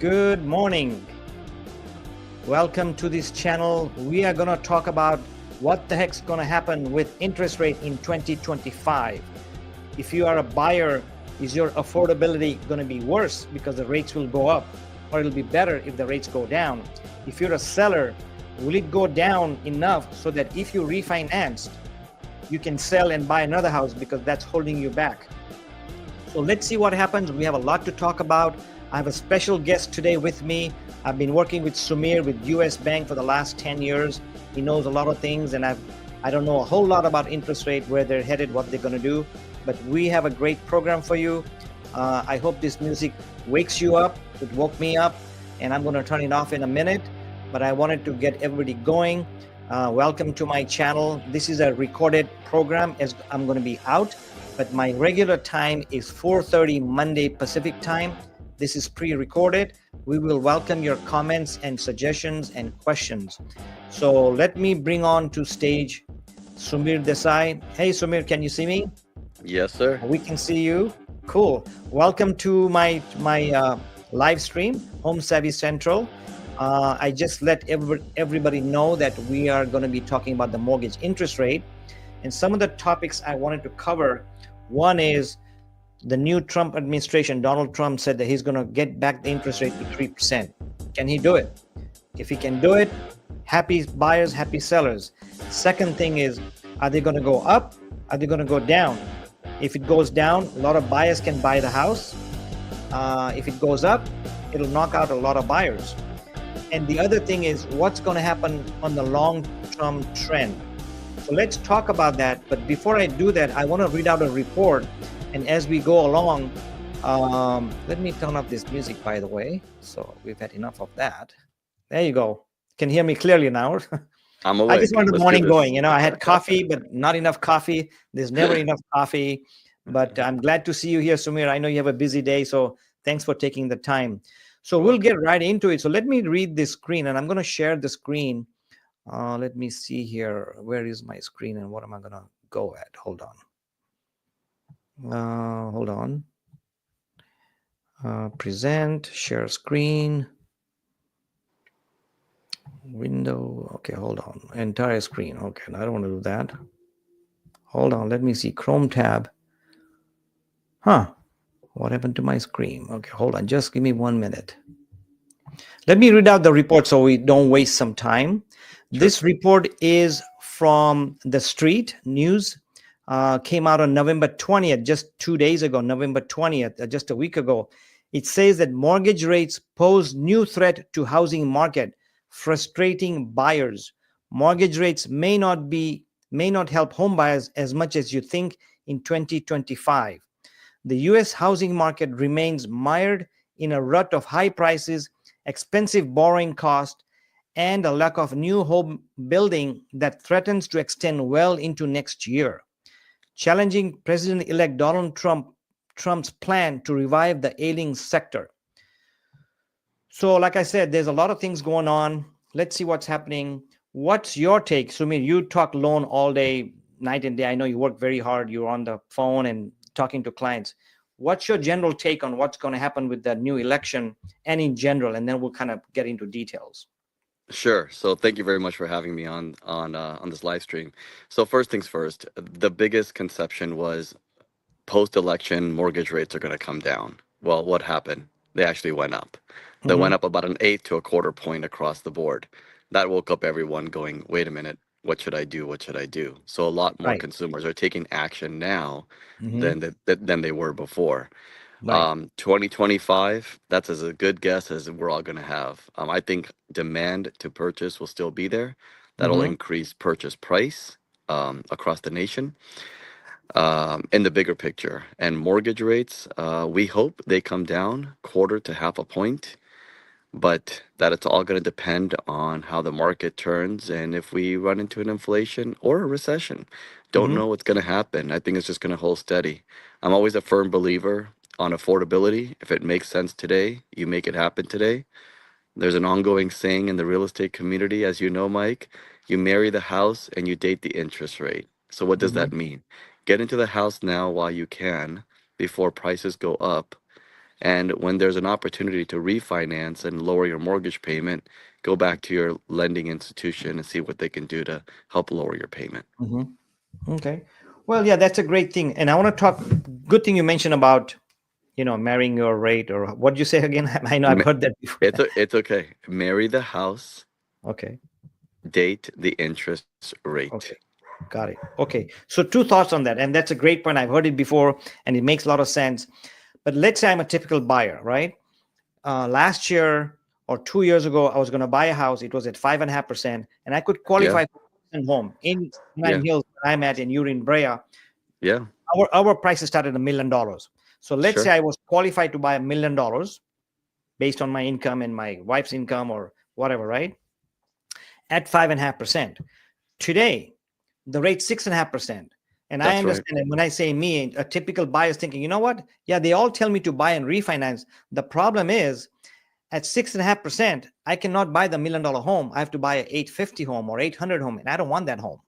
Good morning. Welcome to this channel. We are going to talk about what the heck's going to happen with interest rate in 2025. If you are a buyer, is your affordability going to be worse because the rates will go up, or it'll be better if the rates go down? If you're a seller, will it go down enough so that if you refinance, you can sell and buy another house because that's holding you back? So let's see what happens. We have a lot to talk about. I have a special guest today with me. I've been working with Sumir with US Bank for the last 10 years. He knows a lot of things, and I don't know a whole lot about interest rate, where they're headed, what they're going to do. But we have a great program for you. I hope this music wakes you up. It woke me up, and I'm going to turn it off in a minute. But I wanted to get everybody going. Welcome to my channel. This is a recorded program as I'm going to be out, but my regular time is 4:30 Monday Pacific time. This is pre-recorded. We will welcome your comments and suggestions and questions. So let me bring on to stage Sumir Desai. Hey Sumir, can you see me? Yes, sir. We can see you. Cool. Welcome to my live stream, Home Savvy Central. I just let everybody know that we are going to be talking about the mortgage interest rate, and some of the topics I wanted to cover. One is the new Trump administration. Donald Trump said that he's going to get back the interest rate to 3%. Can he do it? If he can do it, happy buyers, happy sellers. Second thing is, are they going to go up? Are they going to go down? If it goes down, a lot of buyers can buy the house. If it goes up, it'll knock out a lot of buyers. And the other thing is, what's going to happen on the long-term trend? So let's talk about that. But before I do that, I want to read out a report. And as we go along, let me turn off this music, by the way. So we've had enough of that. There you go. Can hear me clearly now. I'm awake. I just wanted the morning going. You know, I had coffee, but not enough coffee. There's never enough coffee. But I'm glad to see you here, Sumir. I know you have a busy day, so thanks for taking the time. So we'll get right into it. So let me read this screen, and I'm going to share the screen. Let me see here. Where is my screen, and what am I going to go at? Hold on. Present, share screen, window. Okay, hold on. Entire screen. Okay, I don't want to do that. Hold on. Let me see. Chrome tab. What happened to my screen? Okay, hold on. Just give me 1 minute. Let me read out the report so we don't waste some time. Sure. This report is from The Street News. Came out on November 20th, just 2 days ago, November 20th, just a week ago. It says that mortgage rates pose new threat to housing market, frustrating buyers. Mortgage rates may not help home buyers as much as you think in 2025. The U.S. housing market remains mired in a rut of high prices, expensive borrowing costs, and a lack of new home building that threatens to extend well into next year, challenging President-elect Donald Trump's plan to revive the ailing sector. So, like I said, there's a lot of things going on. Let's see what's happening. What's your take? Sumir, you talk loan all day, night and day. I know you work very hard. You're on the phone and talking to clients. What's your general take on what's going to happen with the new election and in general? And then we'll kind of get into details. Sure. So thank you very much for having me on this live stream. So first things first, the biggest conception was post-election mortgage rates are going to come down. Well, what happened? They actually went up. They went up about 1/8 to 1/4 point across the board. That woke up everyone going, wait a minute, what should I do? What should I do? So a lot more consumers are taking action now than they were before. 2025, that's as a good guess as we're all going to have. I think demand to purchase will still be there. That'll increase purchase price across the nation in the bigger picture. And mortgage rates, we hope they come down 1/4 to 1/2 point, but that it's all going to depend on how the market turns and if we run into an inflation or a recession. Don't know what's going to happen. I think it's just going to hold steady. I'm always a firm believer on affordability. If it makes sense today, you make it happen today. There's an ongoing saying in the real estate community, as you know, Mike, you marry the house and you date the interest rate. So what does that mean? Get into the house now while you can before prices go up And when there's an opportunity to refinance and lower your mortgage payment, go back to your lending institution and see what they can do to help lower your payment. Okay. Well, yeah, that's a great thing. And I want to talk, good thing you mentioned about, marrying your rate, or what did you say again? I know I've Ma- heard that before. It's okay. Marry the house, Okay. date the interest rate. Okay. Got it. Okay. So two thoughts on that. And that's a great point. I've heard it before and it makes a lot of sense. But let's say I'm a typical buyer, right? Last year or 2 years ago, I was going to buy a house. It was at 5.5%, and I could Yeah, qualify for a home in yeah, Nine Hills, where I'm at, and you're in Brea. yeah, Our prices started $1 million. So let's say sure. I was qualified to buy $1 million based on my income and my wife's income or whatever, right? At 5.5%. Today, the rate's 6.5%. And I That's right. understand that when I say me, a typical buyer is thinking, you know what? Yeah, they all tell me to buy and refinance. The problem is at 6.5%, I cannot buy the $1 million home. I have to buy an 850 home or 800 home, and I don't want that home.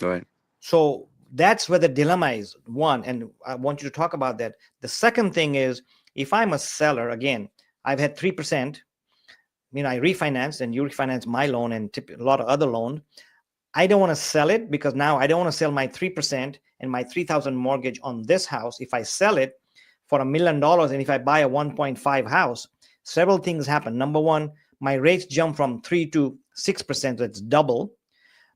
All right. So that's where the dilemma is, one, and I want you to talk about that. The second thing is, if I'm a seller, again, I've had 3%, I refinanced and you refinance my loan and a lot of other loan. I don't want to sell it because now I don't want to sell my 3% and my 3,000 mortgage on this house. If I sell it for $1 million, and if I buy a 1.5 house, several things happen. Number one, my rates jump from 3 to 6%. So it's double.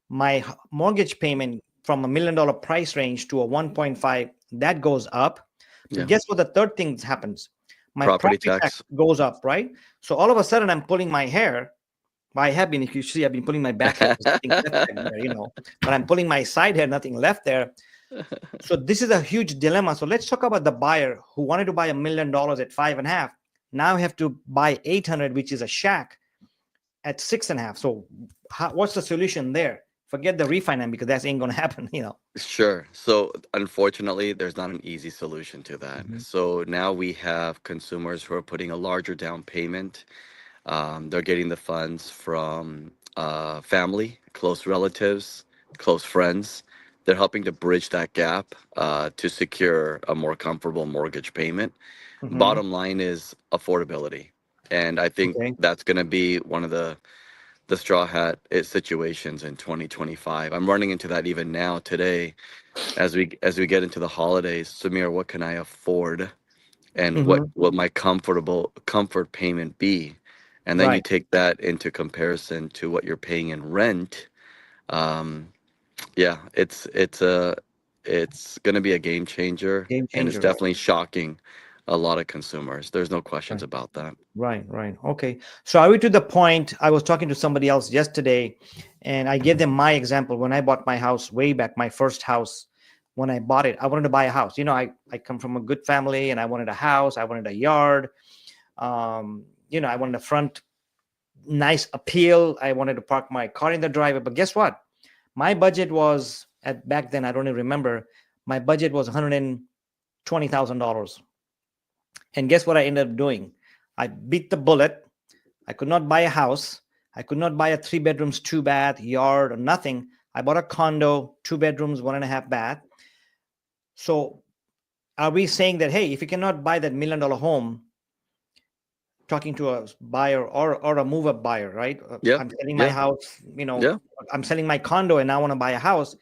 My mortgage payment from $1 million price range to a 1.5, that goes up. But Yeah. guess what? The third thing happens. My Property property tax tax. goes up, right? So all of a sudden I'm pulling my hair. I have been, if you see, I've been pulling my back hair. There's nothing left back there, but I'm pulling my side hair, nothing left there. So this is a huge dilemma. So let's talk about the buyer who wanted to buy $1 million at 5.5. Now have to buy 800, which is a shack, at 6.5. So what's the solution there? Forget the refinance because that ain't going to happen. Sure. So unfortunately, there's not an easy solution to that. Mhm. So now we have consumers who are putting a larger down payment. They're getting the funds from family, close relatives, close friends. They're helping to bridge that gap to secure a more comfortable mortgage payment. Mhm. Bottom line is affordability. And I think Okay. that's going to be one of the straw hat situations in 2025. I'm running into that even now today as we get into the holidays. Samir, what can I afford, and what Mhm. will my comfort payment be? And then you Right. take that into comparison to what you're paying in rent. Um, yeah, it's going to be a game changer, Game and it's changer. definitely shocking a lot of consumers. There's no questions Right. about that. Right, right. Okay. So are we to the point? I was talking to somebody else yesterday, and I gave them my example. When I bought my house way back, my first house, when I bought it, I wanted to buy a house. I come from a good family and I wanted a house. I wanted a yard. I wanted a front nice appeal. I wanted to park my car in the driveway. But guess what? My budget was at back then, I don't even remember. My budget was $120,000. And guess what I ended up doing? I beat the bullet. I could not buy a house. I could not buy a 3 bedrooms, 2 bath, yard, or nothing. I bought a condo, 2 bedrooms, 1.5 bath. So are we saying that, hey, if you cannot buy that $1 million home, talking to a buyer or a move up buyer, right? Yeah, I'm selling my yeah, house, yeah, I'm selling my condo and I want to buy a house.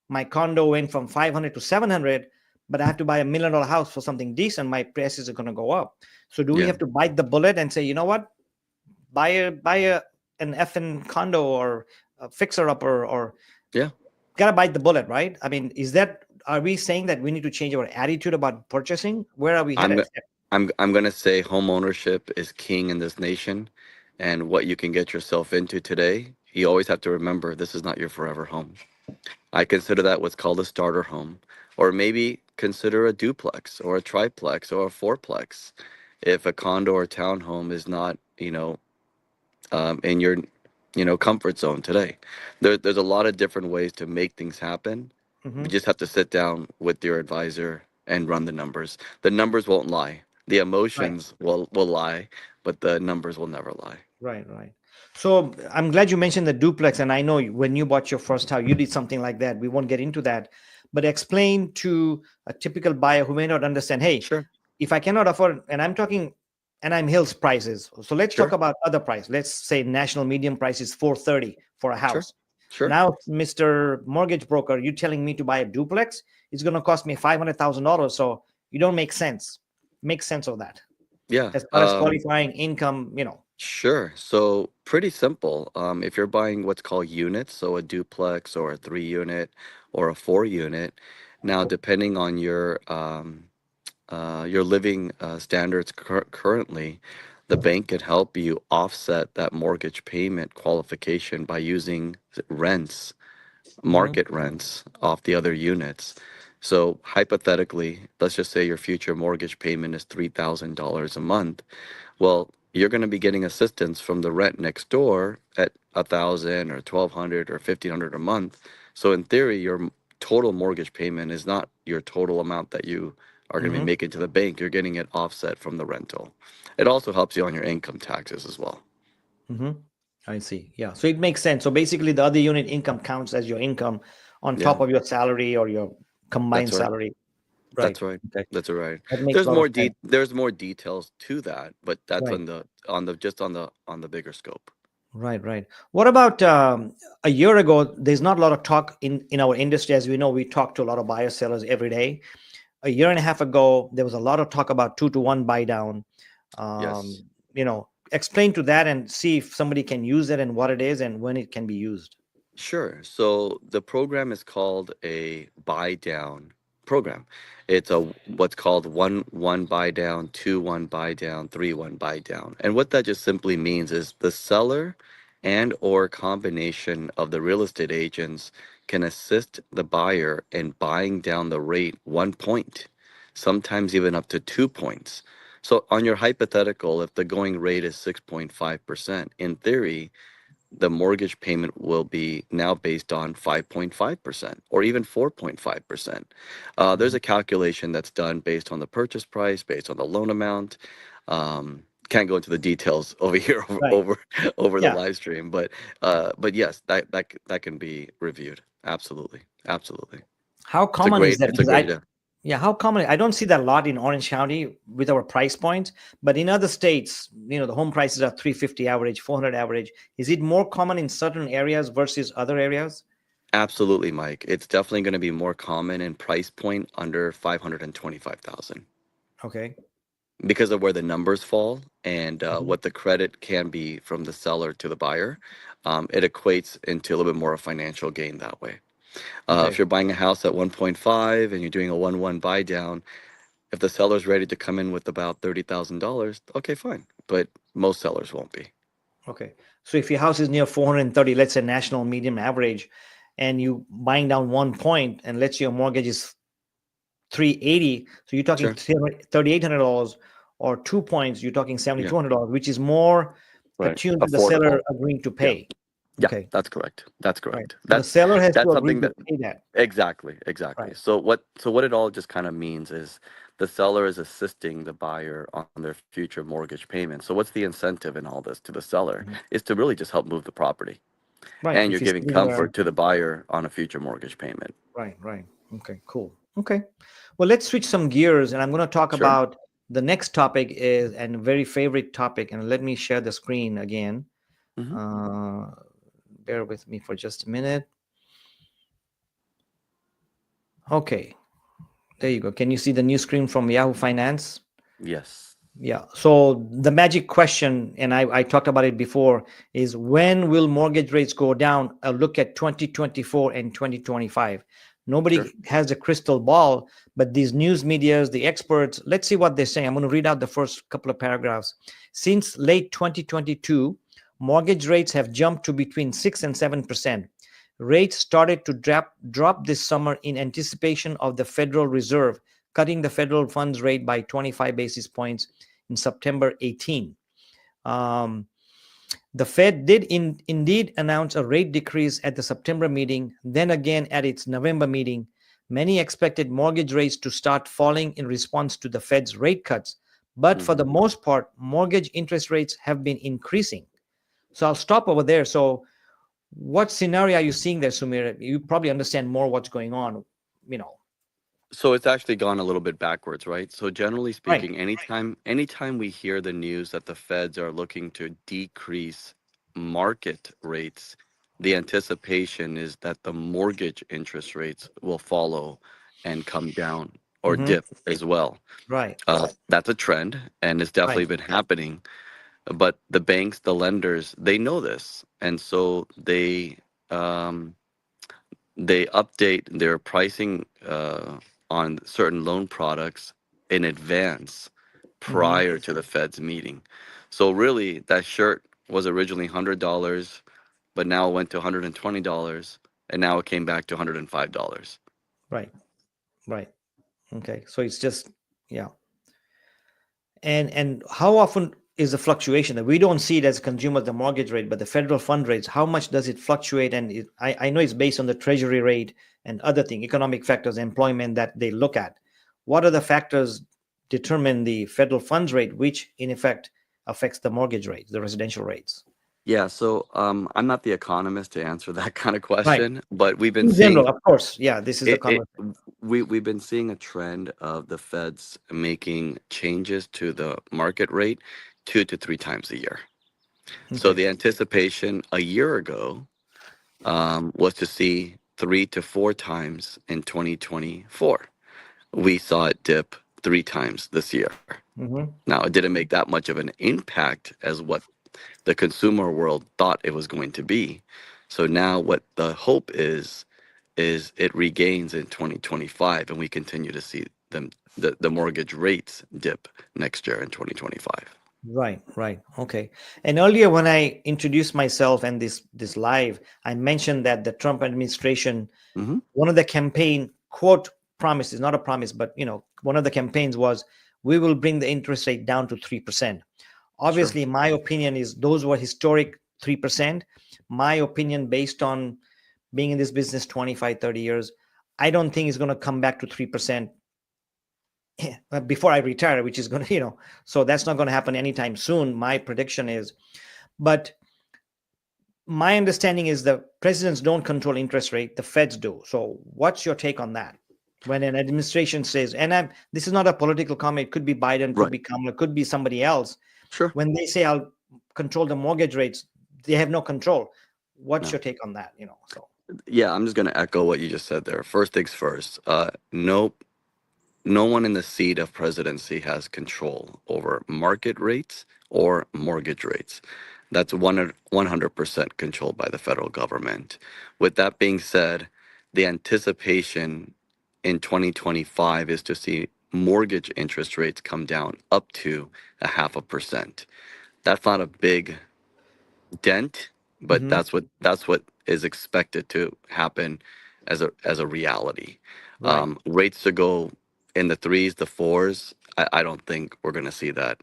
My condo went from 500 to 700, but I have to buy $1 million house for something decent. My prices are going to go up. So do we yeah. have to bite the bullet and say, you know what? Buy an effing condo or a fixer upper, or Yeah. gotta bite the bullet, right? I mean, are we saying that we need to change our attitude about purchasing? Where are we I'm headed? I'm gonna say home ownership is king in this nation, and what you can get yourself into today, you always have to remember this is not your forever home. I consider that what's called a starter home, or maybe consider a duplex or a triplex or a fourplex. If a condo or townhome is not, in your, comfort zone today, there's a lot of different ways to make things happen. You Mhm. just have to sit down with your advisor and run the numbers. The numbers won't lie. The Right, emotions will lie, but the numbers will never lie. right, right. So I'm glad you mentioned the duplex, and I know when you bought your first house, you did something like that. We won't get into that, but explain to a typical buyer who may not understand. Hey, Sure. if I cannot afford, and I'm talking, and I'm Hills prices. So let's talk Sure. about other price. Let's say national median price is 430 for a Sure. house. Sure. Now, Mr. Mortgage Broker, you telling me to buy a duplex? It's going to cost me $500,000. So you don't make sense. Make sense of that Yeah. as far as qualifying income. Sure. So pretty simple. If you're buying what's called units, so a duplex or a 3 unit or a 4 unit, now depending on your living standards currently, the bank could help you offset that mortgage payment qualification by using rents, Mhm, market rents off the other units. So hypothetically, let's just say your future mortgage payment is $3,000 a month. Well, you're going to be getting assistance from the rent next door at 1,000 or 1,200 or 1,500 a month. So in theory, your total mortgage payment is not your total amount that you are going to be mhm, making to the bank. You're getting it offset from the rental. It also helps you on your income taxes as well. mhm. I see. Yeah. So it makes sense. So basically, the other unit income counts as your income on Yeah, top of your salary or your combined that's right. salary. Right. That's right. Okay. That's right. That makes a lot of sense. There's more details to that, but that's Right. on the just on the bigger scope. Right, right. What about a year ago? There's not a lot of talk in our industry, as we know. We talk to a lot of buyers, sellers every day. A year and a half ago, there was a lot of talk about 2-to-1 buy down. Yes. Explain to that and see if somebody can use it and what it is and when it can be used. Sure. So the program is called a buy down program. It's a what's called 1-1 buy down, 2-1 buy down, 3-1 buy down. And what that just simply means is the seller and or combination of the real estate agents can assist the buyer in buying down the rate 1 point, sometimes even up to 2 points. So on your hypothetical, if the going rate is 6.5%, in theory, the mortgage payment will be now based on 5.5% or even 4.5%. There's Mhm. a calculation that's done based on the purchase price, based on the loan amount. Can't go into the details over here Right. over the Yeah. live stream, but yes, that can be reviewed. Absolutely, absolutely. How common is that? It's a Because great yeah, how common? I don't see that a lot in Orange County with our price points, but in other states, the home prices are 350 average, 400 average. Is it more common in certain areas versus other areas? Absolutely, Mike. It's definitely going to be more common in price point under 525,000. Okay. Because of where the numbers fall and Mhm. what the credit can be from the seller to the buyer, it equates into a little bit more of financial gain that way. If Okay. you're buying a house at 1.5 and you're doing a 1-1 buy down, if the seller's ready to come in with about $30,000, okay, fine. But most sellers won't be. Okay. So if your house is near 430, let's say national medium average, and you buying down 1 point, and let's say your mortgage is 380, so you're talking Sure. $3,800, or 2 points, you're talking Yeah. $7,200, which is more Right. attuned to the seller Affordable. agreeing to Yeah. pay. Yeah. Okay. That's correct. That's Right. correct. So the seller has to That's agree something to that pay that. exactly, exactly. Right. So what it all just kind of means is the seller is assisting the buyer on their future mortgage payment. So what's the incentive in all this to the seller Mhm. is to really just help move the property. Right. And you're If he's giving sitting there. comfort to the buyer on a future mortgage payment. Right. Right. Okay. Cool. Okay. Well, let's switch some gears, and I'm going to talk Sure. about the next topic is and very favorite topic. And let me share the screen again. Hmm. Uh, bear with me for just a minute. Okay. There you go. Can you see the new screen from Yahoo Finance? Yes. Yeah. So the magic question, and I talked about it before, is when will mortgage rates go down? A look at 2024 and 2025. Sure. Nobody has a crystal ball, but these news medias, the experts, let's see what they're saying. I'm going to read out the first couple of paragraphs. Since late 2022, mortgage rates have jumped to between 6 and 7%. Rates started to drop this summer in anticipation of the Federal Reserve cutting the federal funds rate by 25 basis points in September 18. Um, the Fed did indeed announce a rate decrease at the September meeting, then again at its November meeting. Many expected mortgage rates to start falling in response to the Fed's rate cuts, but for Hmm. the most part, mortgage interest rates have been increasing. So I'll stop over there. So, what scenario are you seeing there, Sumir? You probably understand more what's going on. You know. So it's actually gone a little bit backwards, right? So generally Right. speaking, anytime we hear the news that the feds are looking to decrease market rates, the anticipation is that the mortgage interest rates will follow and come down or Mm-hmm. dip as well. Right. That's a trend, and it's Right. definitely been happening. But the banks, the lenders, they know this, and so um, they update their pricing on certain loan products in advance Mm-hmm. prior to the Fed's meeting. So really, that shirt was originally $100, but now it went to $120, and now it came back to $105. Right. Right. Okay. So it's just, yeah. And how often is the fluctuation that we don't see it as consumers, the mortgage rate, but the federal fund rates, how much does it fluctuate? And I know it's based on the treasury rate and other thing, economic factors, employment that they look at. What are the factors determine the federal funds rate, which in effect affects the mortgage rates, the residential rates? Yeah, so I'm not the economist to answer that kind of Right. question, but we've been In seeing general, of course. Yeah, this is the it conversation. we've been seeing a trend of the feds making changes to the market rate 2 to 3 times a year. So Okay. the anticipation a year ago was to see 3 to 4 times in 2024. We saw it dip 3 times this year. Mm-hmm. Now, it didn't make that much of an impact as what the consumer world thought it was going to be. So now what the hope is it regains in 2025, and we continue to see the mortgage rates dip next year in 2025. Right, right. Okay. And earlier when I introduced myself and this live, I mentioned that the Trump administration, Hmm. one of the campaign quote promises, not a promise, but one of the campaigns was we will bring the interest rate down to 3%. Sure. Obviously, my opinion is those were historic 3%. My opinion based on being in this business 25, 30 years, I don't think it's going to come back to 3% before I retire, which is going to, so that's not going to happen anytime soon. My prediction is, but my understanding is the presidents don't control interest rate, the Feds do. So what's your take on that? When an administration says, and this is not a political comment, it could be Biden, could Right. be Kamala, could be somebody else. Sure. When they say I'll control the mortgage rates, they have no control. What's No. your take on that? So Yeah, I'm just going to echo what you just said there. First things first. Nope. No one in the seat of presidency has control over market rates or mortgage rates. That's 100% controlled by the federal government. With that being said, the anticipation in 2025 is to see mortgage interest rates come down up to 0.5%. That's not a big dent, but mhm, that's what is expected to happen as a reality. right. Rates to go in the threes, the fours. I don't think we're going to see that.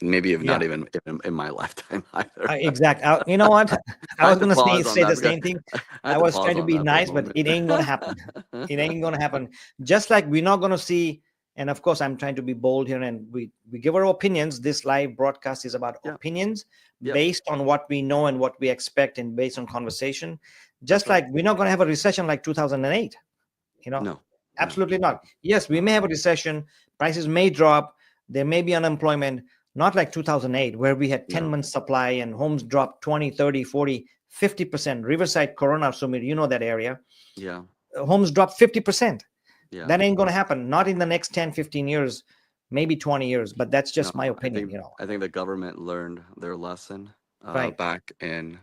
Maybe if Yeah. not even in my lifetime either. Exactly. You know what? I I was had to gonna say pause on say the that because same thing. I I had to was pause trying to on be that for a nice, but moment. it ain't gonna happen. It ain't gonna happen. Just like we're not gonna see, and of course, I'm trying to be bold here, and we give our opinions. This live broadcast is about Yeah. opinions Yep. based on what we know and what we expect, and based on conversation. That's Just right. like we're not gonna have a recession like 2008. You know, No. No. absolutely not. Yes, we No. may have a recession. Prices may drop. There may be unemployment. Not like 2008, where we had 10 No. months supply and homes dropped 20, 30, 40, 50%. Riverside, Corona, Sumit, you know that area. Yeah. Homes dropped 50%. Yeah. That ain't going to happen. Not in the next 10, 15 years, maybe 20 years. But that's No. just my I opinion, think the government learned their lesson Right, back in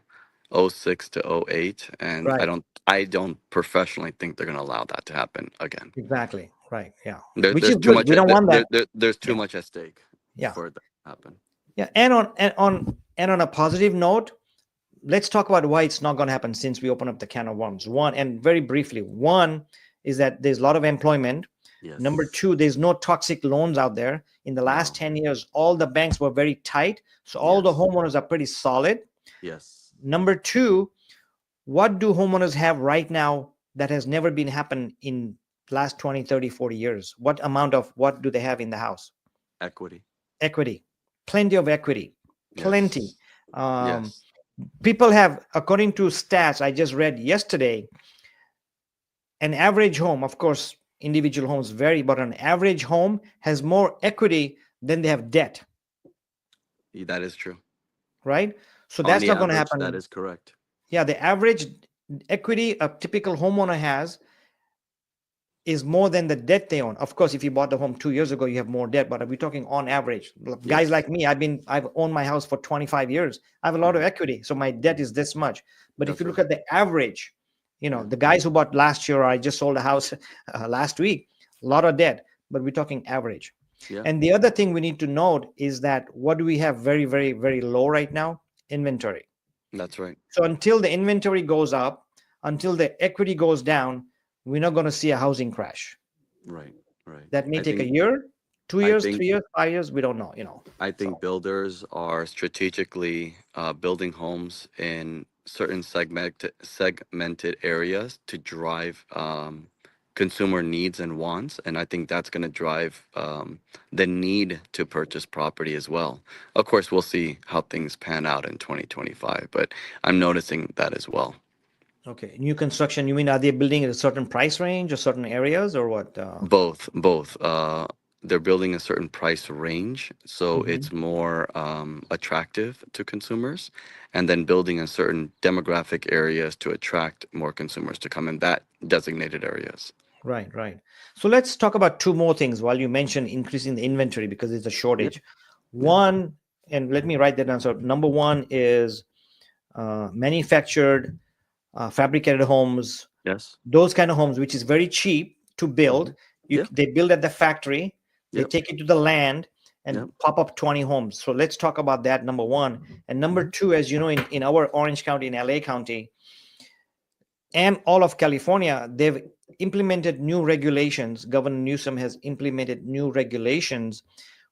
'06 to '08, and I right. don't I don't professionally think they're going to allow that to happen again. Exactly. Right. Yeah. There, Which there's is too good. much We don't want that. there's too Yeah. much at stake Yeah. for it to happen. Yeah. And on a positive note, let's talk about why it's not going to happen since we open up the can of worms. One, and very briefly, one is that there's a lot of employment. Number Yes. two, there's no toxic loans out there. In the last No. 10 years, all the banks were very tight. So all the Yes. homeowners are pretty solid. Yes. Number two, what do homeowners have right now that has never been happened in last 20, 30, 40 years? What do they have in the house? Equity. Equity, plenty of equity, plenty. Yes. Um, Yes. People have, according to stats I just read yesterday, an average home, of course, individual homes vary, but an average home has more equity than they have debt, That is true. right? So On that's the not going to average, that happen. is correct. Yeah, the average equity a typical homeowner has is more than the debt they own. Of course, if you bought the home 2 years ago, you have more debt. But are we talking on average? Guys Yes. like me, I've owned my house for 25 years. I have a lot of Mhm. equity, so my debt is this much. But if That's you look right. at the average, Yeah. the guys who bought last year, or I just sold a house last week, a lot of debt. But we're talking average. Yeah. And the other thing we need to note is that what do we have very, very, very low right now? Inventory. That's right. So until the inventory goes up, until the equity goes down, we're not going to see a housing crash. Right. Right. That may I take a think. year, two I years, think. 3 years, 5 years. We don't know. I think So builders are strategically building homes in certain segmented areas to drive consumer needs and wants, and I think that's going to drive the need to purchase property as well. Of course, we'll see how things pan out in 2025, but I'm noticing that as well. okay, new construction. You mean are they building at a certain price range or certain areas or what? Both. They're building a certain price range, so Mhm. it's more attractive to consumers, and then building in certain demographic areas to attract more consumers to come in that designated areas. Right, right. So let's talk about two more things while you mentioned increasing the inventory because it's a Yeah, shortage. yeah, One, and let me write that down. So number one is manufactured, fabricated homes, yes, those kind of homes, which is very cheap to hmm, build. yeah, They build at the factory, they yep, take it to the land and yep, pop up 20 homes. So let's talk about that, number one. And number hmm, two, as you know, in our Orange County, in LA County, and all of California, they've implemented new regulations. Governor Newsom has implemented new regulations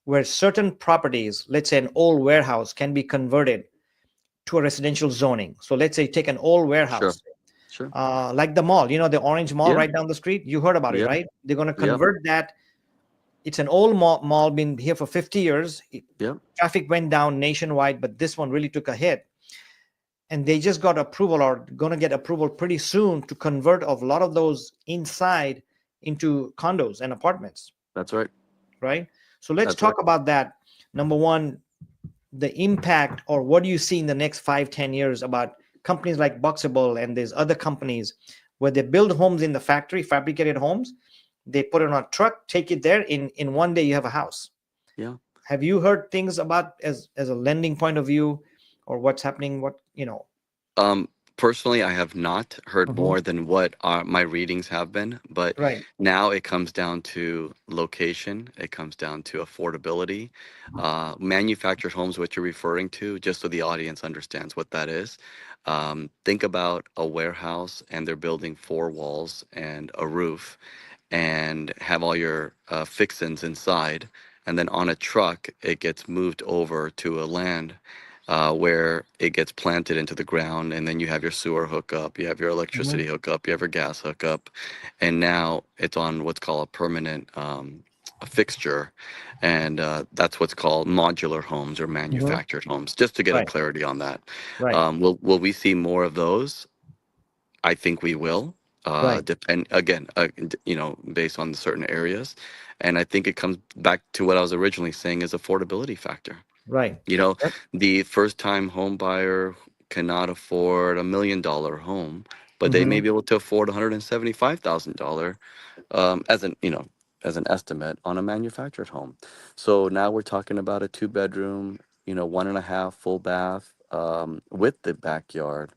where certain properties, let's say an old warehouse, can be converted to a residential zoning. So let's say take an old sure, warehouse, sure, like the mall, the Orange Mall yeah, right down the street. You heard about it, yeah, right? They're going to yep, convert that. It's an old mall, been here for 50 years. yep, Traffic went down nationwide, but this one really took a hit. And they just got approval or going to get approval pretty soon to convert a lot of those inside into condos and apartments, that's right, right? So let's that's right. talk about that. Number one, the impact, or what do you see in the next 5-10 years about companies like Boxable and there's other companies where they build homes in the factory, fabricated homes, they put it on a truck, take it there, in one day you have a house. Yeah. Have you heard things about as a lending point of view, or what's happening, Um, Personally, I have not heard Mhm. more than what my readings have been, but Right. now it comes down to location, it comes down to affordability. Manufactured homes, what you're referring to, just so the audience understands what that is. Think about a warehouse and they're building four walls and a roof and have all your fixins inside. And then on a truck, it gets moved over to a land where it gets planted into the ground. And then you have your sewer hookup, you have your electricity Mhm. hookup, you have your gas hookup. And now it's on what's called a permanent a fixture. And that's what's called modular homes or Mhm. manufactured homes, just to get a Right. clarity on that. Right. Will we see more of those? I think we will. Right. Depend again, based on certain areas, and I think it comes back to what I was originally saying is affordability factor. Right. You know, Yep. the first-time home buyer cannot afford $1 million home, but they may Mhm. be able to afford $175,000 as as an estimate on a manufactured home. So now we're talking about a two-bedroom, one and a half full bath with the backyard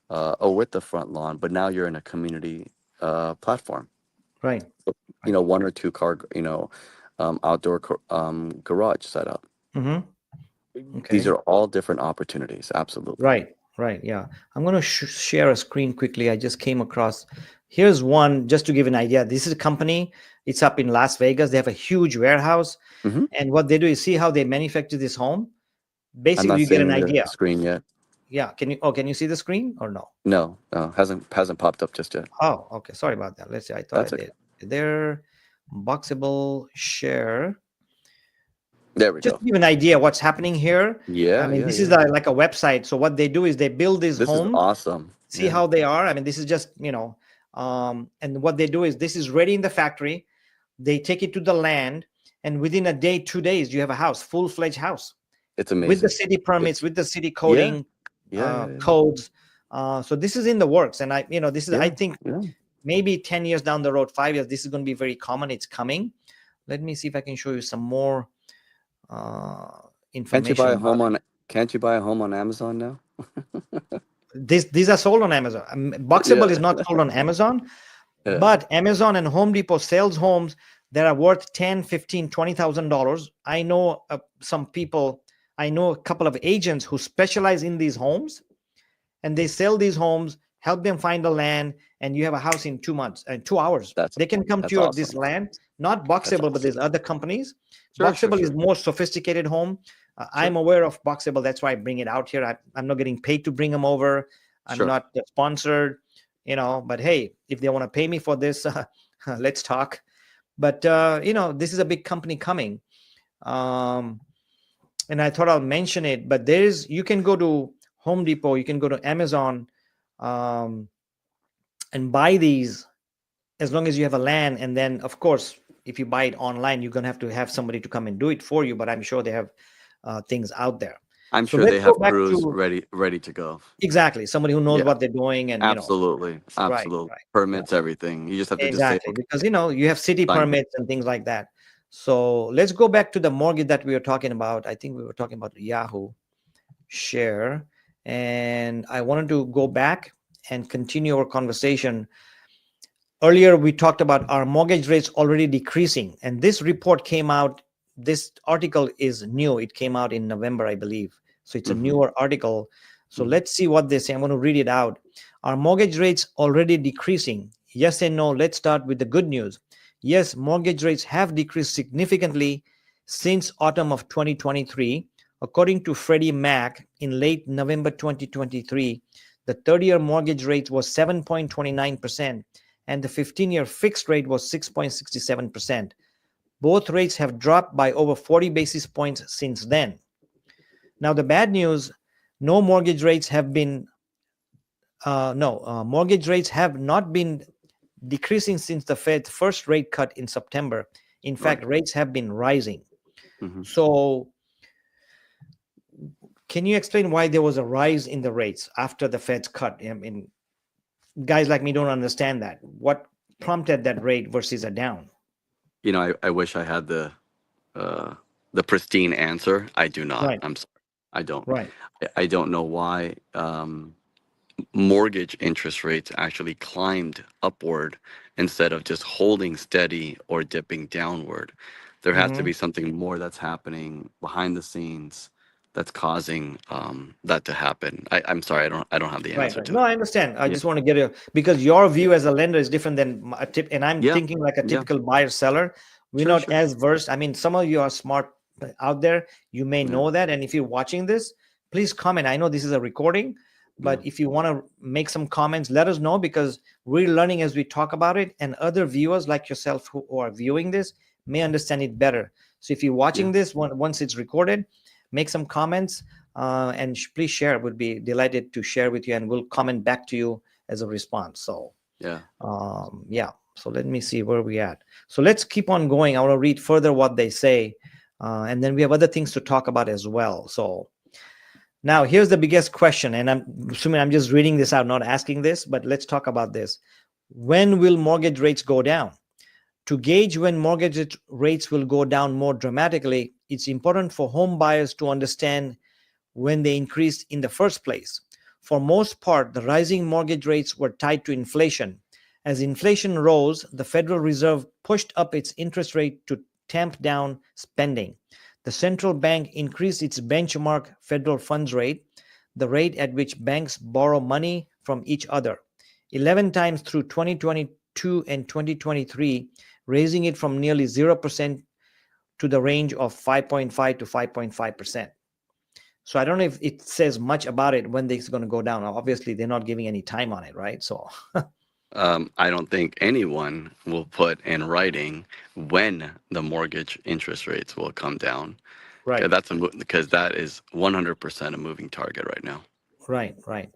or with the front lawn, but now you're in a community platform. Right. So, Right. one or two car, outdoor garage setup. Mhm. These Okay. are all different opportunities. Absolutely. Right. Right. Yeah. I'm going to share a screen quickly. I just came across. Here's one just to give an idea. This is a company. It's up in Las Vegas. They have a huge warehouse, Hmm. and what they do is see how they manufacture this home. I'm Basically, not you get an seeing the idea. screen yet. Yeah. Can you see the screen or no? No, no, hasn't popped up just yet. Oh, okay. Sorry about that. Let's see. I thought I That's okay. did. There, Boxable share. There we Just go. to give an idea what's happening here. I Yeah, mean, yeah, this is yeah. like a website. So what they do is they build these This is homes, awesome. see Yeah. how they are. I mean, this is just And what they do is, this is ready in the factory. They take it to the land, and within a day, 2 days, you have a house, full-fledged house, It's with the amazing. city permits, It's with the city yeah, coding, yeah, yeah, codes. So this is in the works, and this is, I yeah, think, yeah. maybe 10 years down the road, 5 years, this is going to be very common. It's coming. Let me see if I can show you some more Can't you buy information a about home it. on Can't you buy a home on Amazon now? These are sold on Amazon. Boxable is Yeah, not sold on Amazon, yeah. but Amazon and Home Depot sells homes that are worth 10, 15, $20,000. I know some people, I know a couple of agents who specialize in these homes, and they sell these homes, help them find the land, and you have a house in 2 months and 2 hours. That's They can come to that's your this awesome. land, not That's Boxable, but awesome. there's other companies. Sure, sure, Boxable is sure, more sophisticated home. sure, I'm aware of Boxable. That's why I bring it out here. I'm not getting paid to bring them over. I'm sure. not sponsored, but hey, if they want to pay me for this, let's talk. But this is a big company coming. Um, and I thought I'll mention it, but you can go to Home Depot, you can go to Amazon, um, and buy these, as long as you have a land. And then, of course, if you buy it online, you're going to have somebody to come and do it for you. But I'm sure they have things out there. I'm So sure they let's go have back crews to ready to go. exactly somebody who knows Yeah, what they're doing, and absolutely, right, absolutely. right, yeah, Permits everything. You just have to just say, exactly, okay, because you have city sign me. permits and things like that. So let's go back to the mortgage that we were talking about. I think we were talking about Yahoo share, and I wanted to go back and continue our conversation. Earlier we talked about our mortgage rates already decreasing, and this report came out, this article is new, it came out in November, I believe. So it's a Hmm. newer article. So Hmm. let's see what they say. I'm going to read it out. Our mortgage rates already decreasing, yes and no. Let's start with the good news. Yes, mortgage rates have decreased significantly since autumn of 2023. According to Freddie Mac, in late November 2023, the 30-year mortgage rate was 7.29%, and the 15-year fixed rate was 6.67%. Both rates have dropped by over 40 basis points since then. Now, the bad news, no mortgage rates have been, no, mortgage rates have not been decreasing since the Fed's first rate cut in September. In fact, Right. rates have been rising. Hmm. So, can you explain why there was a rise in the rates after the Fed's cut? I mean, guys like me don't understand that. What prompted that rate versus a down? I wish I had uh, the pristine answer. I do not. Right, I'm sorry. I don't. right. I don't know why mortgage interest rates actually climbed upward instead of just holding steady or dipping downward. There has to Mm-hmm. be something more that's happening behind the scenes that's causing that to happen. I'm sorry. I don't have the Right, answer right. to No, it. I understand. I Yeah. just want to get a, because your view as a lender is different than a tip, and I'm Yeah. thinking like a Yeah. typical buyer seller. We're Sure. not Sure. as versed. I mean, some of you are smart out there. You may Yeah. know that, and if you're watching this, please comment. I know this is a recording, Yeah. but if you want to make some comments, let us know, because we're learning as we talk about it, and other viewers like yourself who are viewing this may understand it better. So if you're Yeah. watching this once it's recorded, make some comments, and please share. Would be delighted to share with you, and we'll comment back to you as a response. So Yeah. yeah, so let me see where we at. So let's keep on going. I want to read further what they say, and then we have other things to talk about as well. So now here's the biggest question, and I'm assuming I'm just reading this out, not asking this, but let's talk about this. When will mortgage rates go down? To gauge when mortgage rates will go down more dramatically, it's important for home buyers to understand when they increased in the first place. For most part, the rising mortgage rates were tied to inflation. As inflation rose, the Federal Reserve pushed up its interest rate to tamp down spending. The central bank increased its benchmark federal funds rate, the rate at which banks borrow money from each other, 11 times through 2022 and 2023, raising it from nearly 0% to the range of 5.5 to 5.5%. So I don't know if it says much about it when it's going to go down. Obviously, they're not giving any time on it, right? So I don't think anyone will put in writing when the mortgage interest rates will come down. right, Because that is 100% a moving target right now. right, right.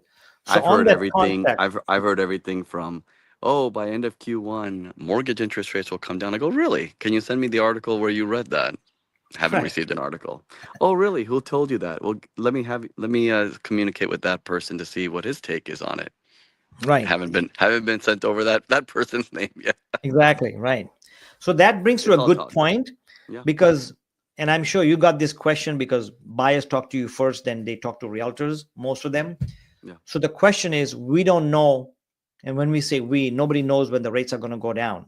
So I've on heard that everything. context, I've heard everything from oh, by end of Q1, mortgage interest rates will come down. I go, really? Can you send me the article where you read that? Haven't Right. received an article. Oh, really? Who told you that? Well, let me communicate with that person to see what his take is on it. Right. Haven't been sent over that person's name yet. Exactly. Right. So that brings to It's a all good talk. point Yeah, because, and I'm sure you got this question because buyers talk to you first, then they talk to realtors, most of them. yeah, So the question is, we don't know. And when we say we, nobody knows when the rates are going to go down.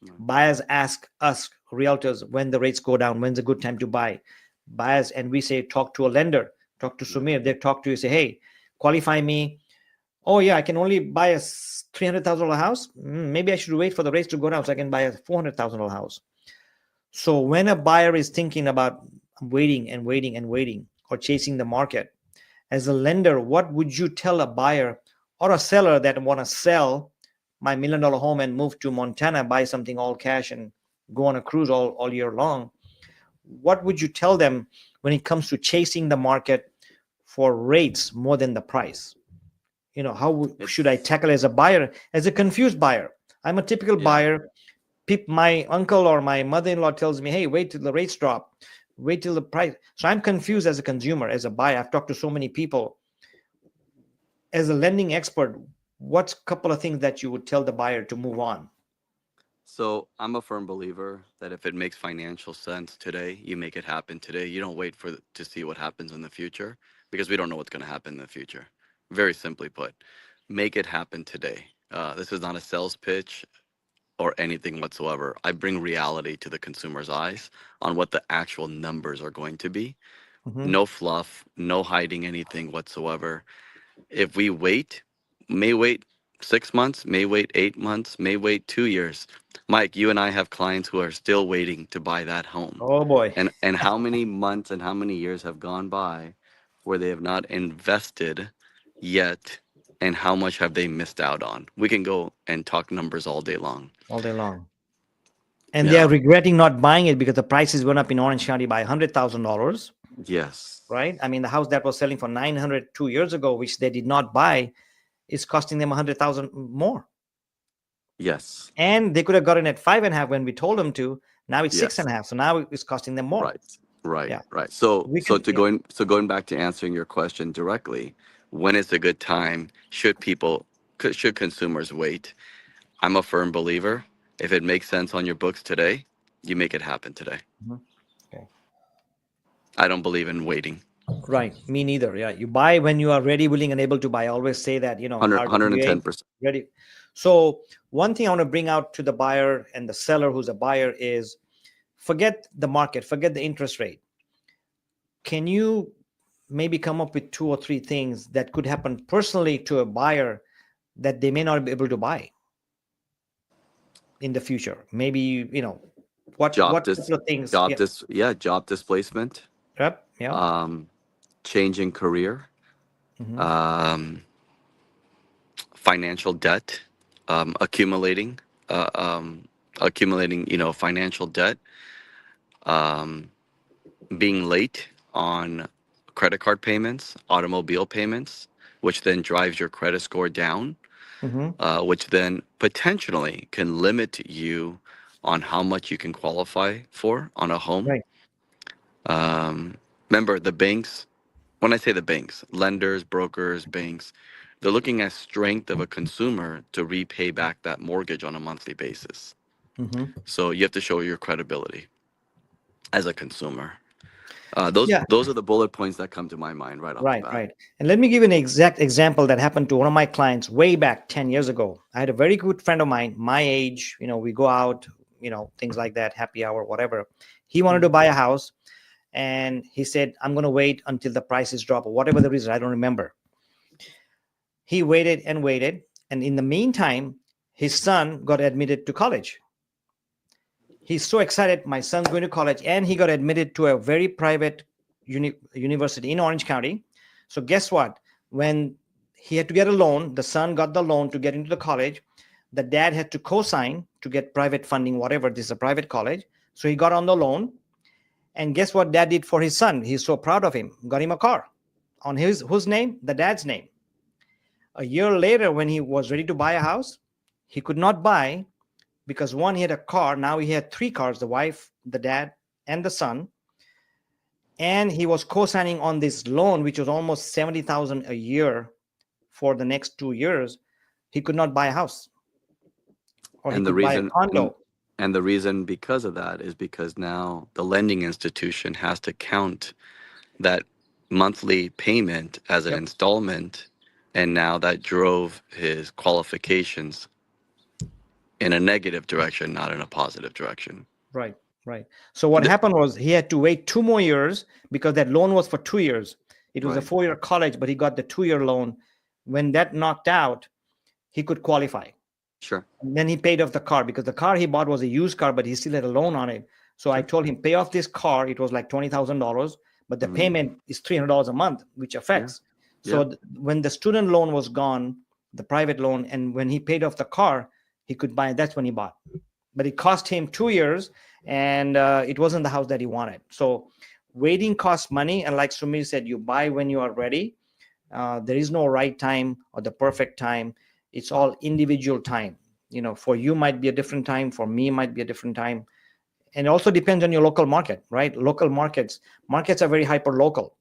right. Buyers ask us, realtors, when the rates go down, when's a good time to buy. Buyers, and we say, talk to a lender, talk to Yeah. Sumir. They talk to you, say, hey, qualify me. Oh, yeah, I can only buy a $300,000 house. Maybe I should wait for the rates to go down so I can buy a $400,000 house. So when a buyer is thinking about waiting and waiting and waiting or chasing the market, as a lender, what would you tell a buyer or a seller that want to sell my $1 million home and move to Montana, buy something all cash and go on a cruise all year long? What would you tell them when it comes to chasing the market for rates more than the price? How should I It's tackle as a buyer, as a confused buyer? I'm a typical yeah. buyer. My uncle or my mother-in-law tells me, hey, wait till the rates drop, wait till the price. So I'm confused as a consumer, as a buyer. I've talked to so many people. As a lending expert, what's a couple of things that you would tell the buyer to move on? So I'm a firm believer that if it makes financial sense today, you make it happen today. You don't wait to see what happens in the future because we don't know what's going to happen in the future. Very simply put, make it happen today. This is not a sales pitch or anything whatsoever. I bring reality to the consumer's eyes on what the actual numbers are going to be. Mm-hmm. No fluff, no hiding anything whatsoever. If we wait, may wait 6 months, may wait 8 months, may wait 2 years. Mike, you and I have clients who are still waiting to buy that home. Oh boy. And how many months and how many years have gone by where they have not invested yet, and how much have they missed out on? We can go and talk numbers all day long. All day long. And they are Yeah. regretting not buying it because the prices went up in Orange County by $100,000, Yes. right? I mean, the house that was selling for 900 2 years ago, which they did not buy, is costing them 100,000 more. Yes. And they could have gotten it 5.5 when we told them to. Now it's six Yes. and a half. So now it's costing them more. Right. Right. Yeah. Right. So We can, yeah. going back to answering your question directly, when is a good time? Should consumers wait? I'm a firm believer. If it makes sense on your books today, you make it happen today. Mhm. Okay. I don't believe in waiting. Right. Me neither. Yeah. You buy when you are ready, willing, and able to buy. I always say that, 110 RWA, percent. ready. So one thing I want to bring out to the buyer and the seller who's a buyer is forget the market, forget the interest rate. Can you maybe come up with two or three things that could happen personally to a buyer that they may not be able to buy in the future? Maybe, Job what dis couple of things? job Yeah. dis yeah, job displacement, Yep. Yeah. um, changing career, Hmm. um, financial debt, um, accumulating, uh, um, accumulating, financial debt, um, being late on credit card payments, automobile payments, which then drives your credit score down, Hmm. which then potentially can limit you on how much you can qualify for on a home. Right. Um, Remember, the banks, when I say the banks, lenders, brokers, banks, they're looking at strength of a consumer to repay back that mortgage on a monthly basis. Hmm. So you have to show your credibility as a consumer. Those Yeah. those are the bullet points that come to my mind right off the Right, bat. right. And let me give you an exact example that happened to one of my clients way back 10 years ago. I had a very good friend of mine, my age, we go out, things like that, happy hour, whatever. He wanted to Mhm. buy a house and he said, I'm going to wait until the prices drop or whatever the reason. I don't remember. He waited and waited. And in the meantime, his son got admitted to college. He's so excited. My son's going to college, and he got admitted to a very private university in Orange County. So guess what? When he had to get a loan, the son got the loan to get into the college. The dad had to co-sign to get private funding, whatever. This is a private college. So he got on the loan. And guess what dad did for his son? He's so proud of him. Got him a car on whose name? The dad's name. A year later, when he was ready to buy a house, He could not buy because one, he had a car. Now he had three cars: the wife, the dad, and the son. And he was co-signing on this loan, which was almost 70,000 a year for the next 2 years. He could not buy a house, or he And the could buy a reason and condo. and the reason because of that is because now the lending institution has to count that monthly payment as an Yep. installment, and now that drove his qualifications in a negative direction, not in a positive direction. Right, right. So what The- happened was he had to wait 2 more years because that loan was for 2 years. It was a right. 4-year college, but he got the 2-year loan. When that knocked out, he could qualify. Sure. And then he paid off the car because the car he bought was a used car, but he still had a loan on it. So I Sure. told him, pay off this car. It was like $20,000, but the Hmm. payment is $300 a month, which Yeah. affects. Yeah. So when the student loan was gone, the private loan, and when he paid off the car, he could buy. That's when he bought. But it cost him 2 years, and it wasn't the house that he wanted. So waiting costs money. And like Sumir said, you buy when you are ready. There is no right time or the perfect time. It's all individual time. For you might be a different time, for me might be a different time. And it also depends on your local market, right? Local markets are very hyper local.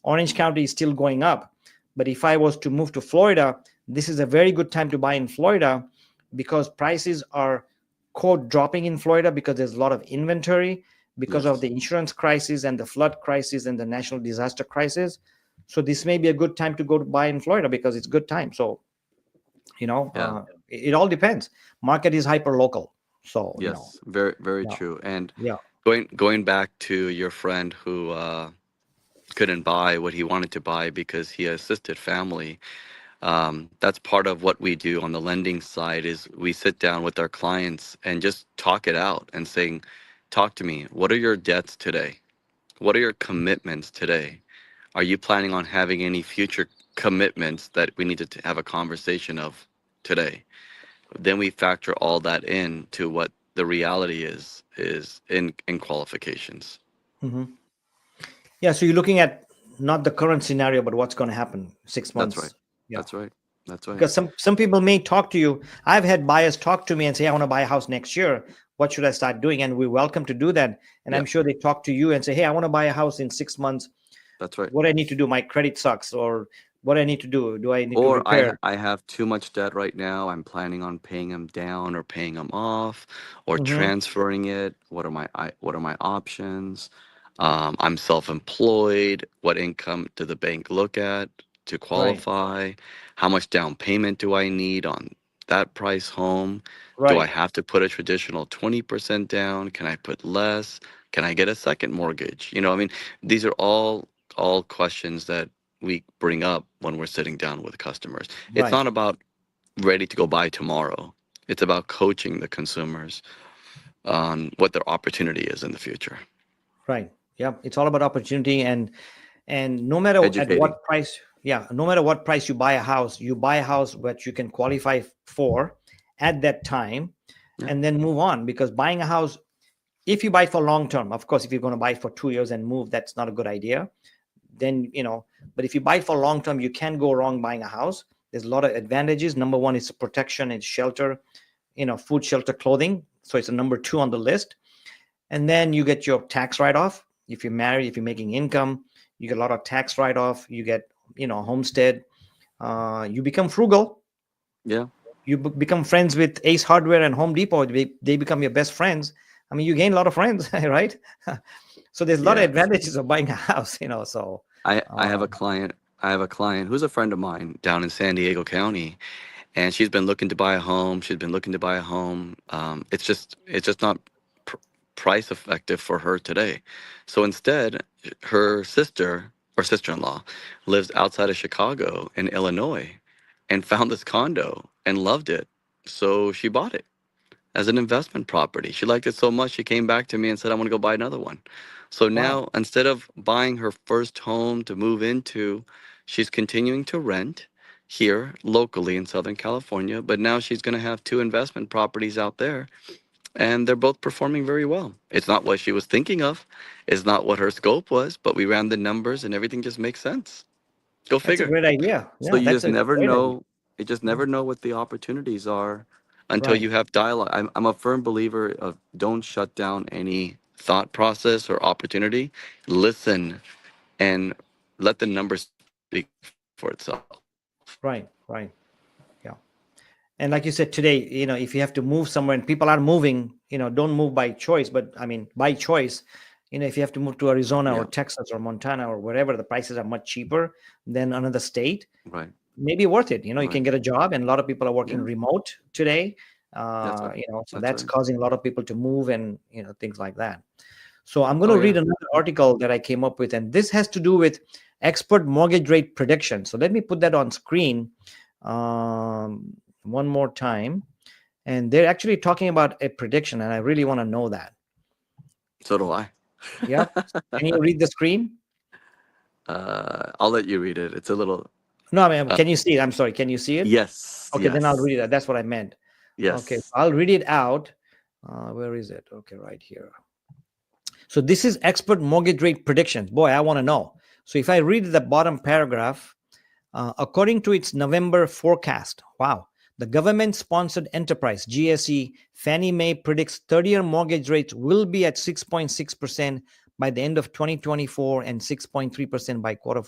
Orange County is still going up, but if I was to move to Florida, this is a very good time to buy in Florida because prices are quote dropping in Florida because there's a lot of inventory because of Yes. the insurance crisis and the flood crisis and the national disaster crisis. So this may be a good time to go to buy in Florida because it's good time. So Yeah. it all depends. Market is hyper local. So Yes. Very, very yeah, true. And yeah. going back to your friend who couldn't buy what he wanted to buy because he assisted family. That's part of what we do on the lending side is we sit down with our clients and just talk it out and saying, talk to me. What are your debts today? What are your commitments today? Are you planning on having any future commitments that we need to have a conversation of today? Then we factor all that in to what the reality is in qualifications. Hmm. Yeah, so you're looking at not the current scenario, but what's going to happen six That's right. months. Yeah, That's right. That's right. because some people may talk to you. I've had buyers talk to me and say, I want to buy a house next year. What should I start doing? And we're welcome to do that. And Yeah, I'm sure they talk to you and say, hey, I want to buy a house in 6 months. that's right. What I need to do? My credit sucks, or what I need to do? Do I need to Or repair? I have too much debt right now. I'm planning on paying them down or paying them off or Hmm. transferring it. What are my options? I'm self-employed. What income do the bank look at to Right, qualify? How much down payment do I need on that price home? Do I right, have to put a traditional 20% down? Can I put less? Can I get a second mortgage? I mean, these are all questions that we bring up when we're sitting down with customers. It's right, not about ready to go buy tomorrow. It's about coaching the consumers on what their opportunity is in the future. right. Yeah, it's all about opportunity, and no matter at Educating. what price, yeah, no matter what price you buy a house that you can qualify for at that time, Yeah. and then move on. Because buying a house, if you buy it for long term, of course, if you're going to buy it for 2 years and move, that's not a good idea. Then but if you buy it for long term, you can't go wrong buying a house. There's a lot of advantages. Number one is protection and shelter, food, shelter, clothing. So it's a number two on the list. And then you get your tax write-off. If you're married, if you're making income, you get a lot of tax write-off. You get homestead. You become frugal. Yeah. You become friends with Ace Hardware and Home Depot. They become your best friends. I mean, you gain a lot of friends, right? So there's a lot of Yes. advantages of buying a house. So I have a um, client. I have a client who's a friend of mine down in San Diego County, and she's been looking to buy a home. She's been looking to buy a home. It's just not pr- price effective for her today. So instead, her sister or sister-in-law lives outside of Chicago in Illinois, and found this condo and loved it. So she bought it as an investment property. She liked it so much, she came back to me and said, I want to go buy another one. So wow, now, instead of buying her first home to move into, she's continuing to rent here locally in Southern California. But now she's going to have two investment properties out there, and they're both performing very well. It's not what she was thinking of, it's not what her scope was, but we ran the numbers and everything just makes sense. Go that's a figure. great idea. So Yeah, you that's just a never great idea. know. You just never know what the opportunities are until Right. you have dialogue. I'm a firm believer of don't shut down any thought process or opportunity. Listen and let the numbers speak for itself. Right. Right. Yeah. And like you said today, if you have to move somewhere and people are moving, don't move by choice, but I mean, by choice, if you have to move to Arizona or Yeah, Texas or Montana or wherever, the prices are much cheaper than another state, right, maybe worth it. You right. can get a job, and a lot of people are working Yeah, remote today. that's right. So That's that's right. causing a lot of people to move and, things like that. So I'm going Oh to yeah. read another article that I came up with, and this has to do with expert mortgage rate prediction. So let me put that on screen one more time. And they're actually talking about a prediction, and I really want to know that. So do I. Yep. Can you read the screen? I'll let you read it. It's a little. No, I mean, Uh, can you see it? I'm sorry. Can you see it? yes, Okay, then I'll yes, read it. That's what I meant. Okay, yes. I'll read it out. Where is it? Okay, right here. So this is expert mortgage rate predictions. Boy, I want to know. So if I read the bottom paragraph, according to its November forecast, wow, the government sponsored enterprise, GSE, Fannie Mae predicts 30-year mortgage rates will be at 6.6% by the end of 2024 and 6.3% by quarter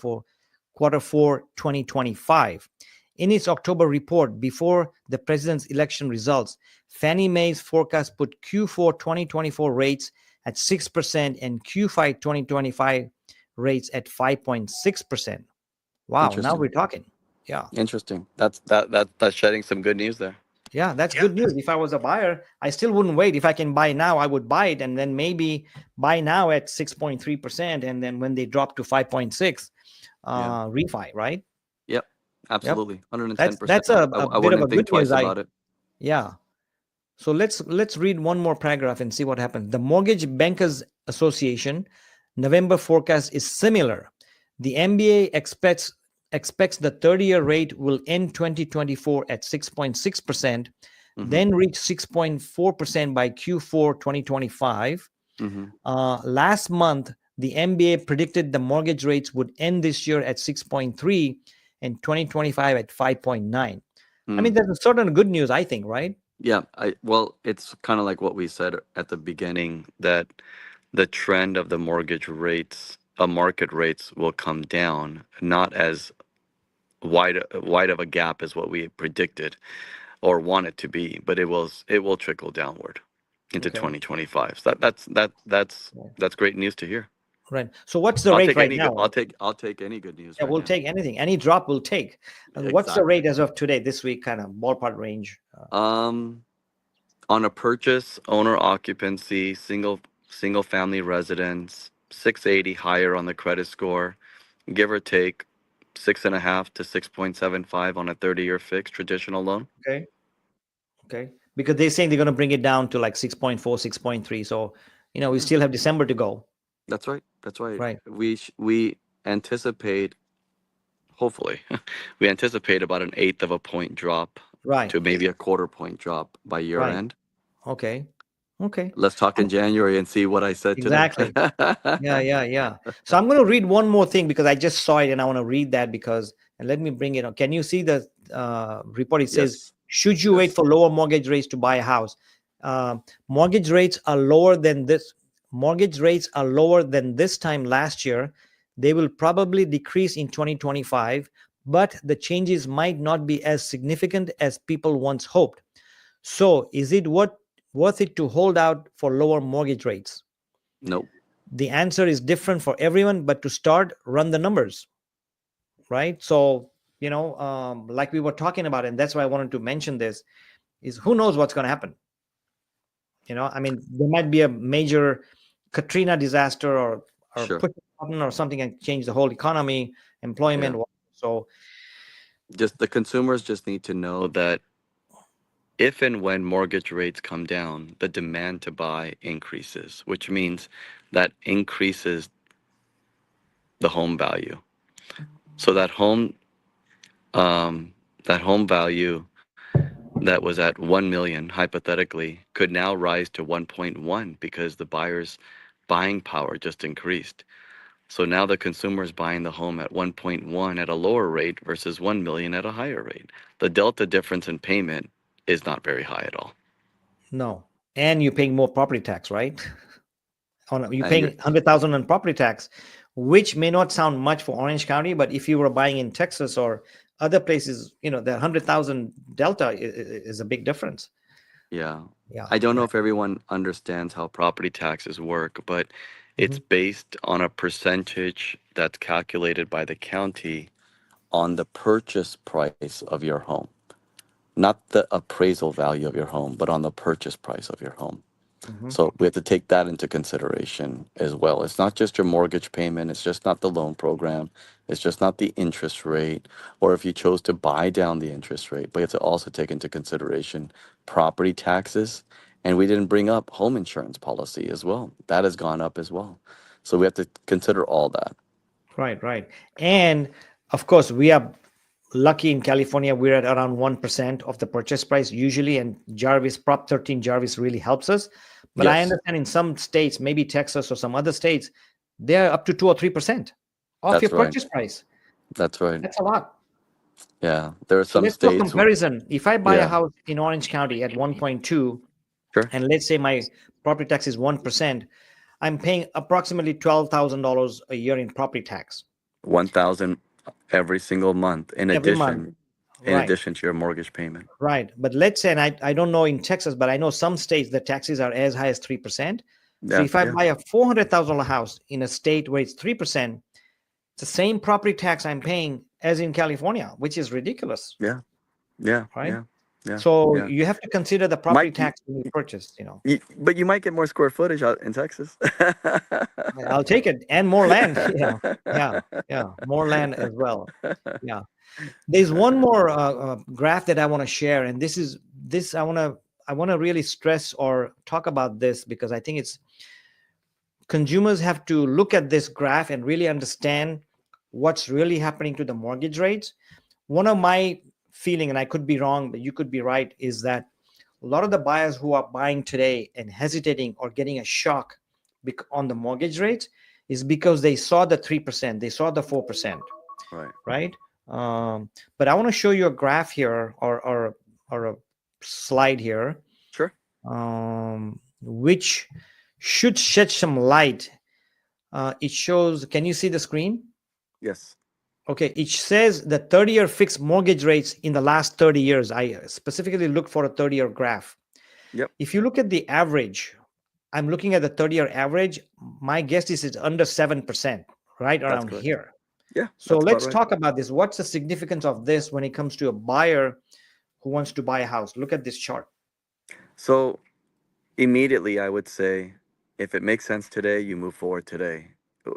four 2025. In its October report before the president's election results, Fannie Mae's forecast put Q4 2024 rates at 6% and Q5 2025 rates at 5.6%. Wow, now Interesting. we're talking. Yeah. Interesting. That's shedding some good news there. Yeah, that's good news. If I was a buyer, I still wouldn't wait. If I can buy now, I would buy it and then maybe buy now at 6.3%. And then when they drop to 5.6, Yeah. refi, right? Yep. Yep. Absolutely. That's 110%. that's a, I a bit of a wouldn't think good news. twice about it. Yeah. So let's read one more paragraph and see what happens. The Mortgage Bankers Association November forecast is similar. The MBA expects the 30-year rate will end 2024 at 6.6%, Mm-hmm. then reach 6.4% by Q4 2025. Mm-hmm. Last month, the MBA predicted the mortgage rates would end this year at 6.3 and 2025 at 5.9. I mean, Mm. that's a certain good news, I think, right? Yeah. Well, it's kind of like what we said at the beginning that the trend of the mortgage rates, market rates will come down, not as wide of a gap as what we predicted or want it to be, but it will trickle downward into Okay. 2025. So that's Yeah. that's great news to hear. Right. So what's the rate right now? I'll take any good news Yeah, right we'll now. take anything. Any drop we'll take. What's the Exactly. rate as of today, this week, kind of ballpark range? Um, on a purchase, owner occupancy, single family residence, 680 higher on the credit score, give or take 6.5 to 6.75 on a 30-year fixed traditional loan. Okay. Okay. Because they're saying they're going to bring it down to like 6.4, 6.3. So, we Yeah, still have December to go. that's right. That's right. Right. We anticipate, hopefully, we anticipate about an eighth of a point drop Right. to maybe a quarter point drop by year Right. end. Okay. Okay. Let's talk in January and see what I said today. Exactly. Yeah, yeah, yeah. So I'm going to read one more thing because I just saw it and I want to read that and let me bring it on. Can you see the report? It says, Yes. should you wait Yes. for lower mortgage rates to buy a house? Mortgage rates are lower than this. Mortgage rates are lower than this time last year. They will probably decrease in 2025, but the changes might not be as significant as people once hoped. So is it worth it to hold out for lower mortgage rates? Nope. The answer is different for everyone, but to start, run the numbers, right? So, like we were talking about, and that's why I wanted to mention this, is who knows what's going to happen. I mean, there might be a major Katrina disaster or Sure. push a button or something and change the whole economy, Yeah. employment. So Just the consumers just need to know that if and when mortgage rates come down, the demand to buy increases, which means that increases the home value. So that home value that was at 1 million hypothetically could now rise to 1.1 because the buyer's buying power just increased. So now the consumer is buying the home at 1.1 at a lower rate versus 1 million at a higher rate. The delta difference in payment is not very high at all. No. And you're paying more property tax, right? You're And paying you're 100,000 on property tax, which may not sound much for Orange County, but if you were buying in Texas or other places, the 100,000 delta is a big difference. Yeah. Yeah, I don't know yeah. if everyone understands how property taxes work, but it's Mhm. based on a percentage that's calculated by the county on the purchase price of your home. Not the appraisal value of your home, but on the purchase price of your home. Mhm. So we have to take that into consideration as well. It's not just your mortgage payment, it's just not the loan program, it's just not the interest rate, or if you chose to buy down the interest rate, but you have to also take into consideration property taxes. And we didn't bring up home insurance policy as well. That has gone up as well. So we have to consider all that. Right, right. And of course, we are lucky in California, we're at around 1% of the purchase price usually. And Prop 13 Jarvis really helps us. But I Yes, understand in some states, maybe Texas or some other states, they're up to 2 or 3% of your that's right. purchase price. That's right. That's a lot. Yeah. There are So some let's do a states. comparison. If I buy a Yeah. house in Orange County at 1.2, Sure. and let's say my property tax is 1%, I'm paying approximately $12,000 a year in property tax 1,000 every single month every month. in Right, addition to your mortgage payment. right. But let's say, and I don't know in Texas, but I know some states the taxes are as high as 3%. So Yeah, if I yeah, buy a $400,000 house in a state where it's 3%, it's the same property tax I'm paying as in California, which is ridiculous, yeah, yeah, right? yeah, yeah, So yeah. you have to consider the property Mike, tax when you purchase. but you might get more square footage out in Texas. I'll take it and more land. Yeah, yeah, yeah, more land as well. Yeah. There's one more graph that I want to share, and this I want to really stress or talk about this because I think it's consumers have to look at this graph and really understand what's really happening to the mortgage rates. One of my feeling, and I could be wrong, but you could be right, is that a lot of the buyers who are buying today and hesitating or getting a shock on the mortgage rates is because they saw the 3%, they saw the 4%, Right. right? But I want to show you a graph here or a slide here, Sure. which should shed some light. It shows, can you see the screen? Yes. Okay, it says the 30-year fixed mortgage rates in the last 30 years. I specifically looked for a 30-year graph. Yep. If you look at the average, I'm looking at the 30-year average. My guess is it's under 7%, right That's around correct. here. Yeah, So that's about let's right. talk about this. What's the significance of this when it comes to a buyer who wants to buy a house? Look at this chart. So immediately, I would say, if it makes sense today, you move forward today.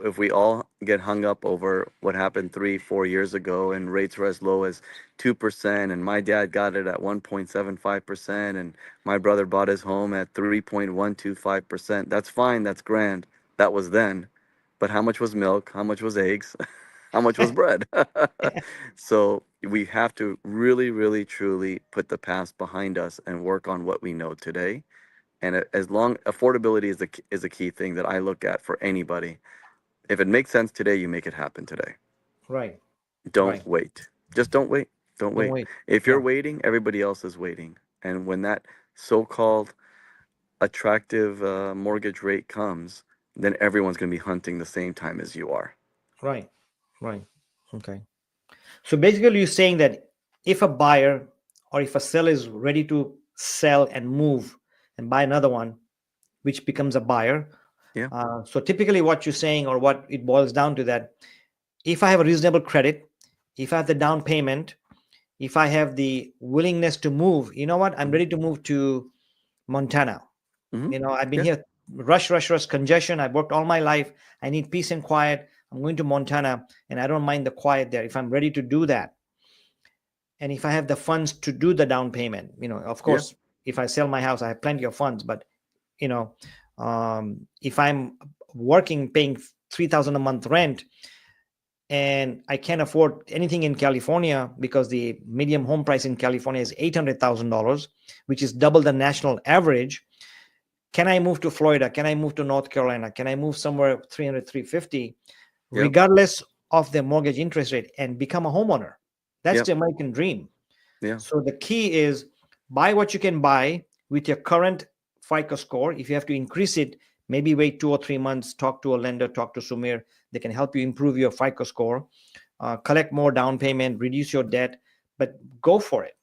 If we all get hung up over what happened 3, 4 years ago and rates were as low as 2%, and my dad got it at 1.75%, and my brother bought his home at 3.125%, that's fine, that's grand. That was then. But how much was milk? How much was eggs? How much was bread? So we have to really, really, truly put the past behind us and work on what we know today. And as long affordability is a key thing that I look at for anybody. If it makes sense today, you make it happen today. Right, Don't right. wait. Just don't wait. Don't Don't wait. wait. If you're Yeah, waiting, everybody else is waiting. And when that so-called attractive mortgage rate comes, then everyone's going to be hunting the same time as you are. right, right. Okay. So basically, you're saying that if a buyer or if a seller is ready to sell and move and buy another one, which becomes a buyer. Yeah. So typically, what you're saying or what it boils down to that if I have a reasonable credit, if I have the down payment, if I have the willingness to move, you know what? I'm Hmm. ready to move to Montana. Hmm. I've been Yeah. here, rush, congestion. I've worked all my life. I need peace and quiet. I'm going to Montana and I don't mind the quiet there. If I'm ready to do that, and if I have the funds to do the down payment, of Yeah. course, if I sell my house, I have plenty of funds, but you know, if I'm working, paying 3,000 a month rent, and I can't afford anything in California because the median home price in California is $800,000, which is double the national average. Can I move to Florida? Can I move to North Carolina? Can I move somewhere 300, 350, Yep. regardless of the mortgage interest rate and become a homeowner? That's Yep. the American dream. Yeah. So the key is buy what you can buy with your current FICO score. If you have to increase it, maybe wait 2 or 3 months, talk to a lender, talk to Sumir. They can help you improve your FICO score, collect more down payment, reduce your debt, but go for it,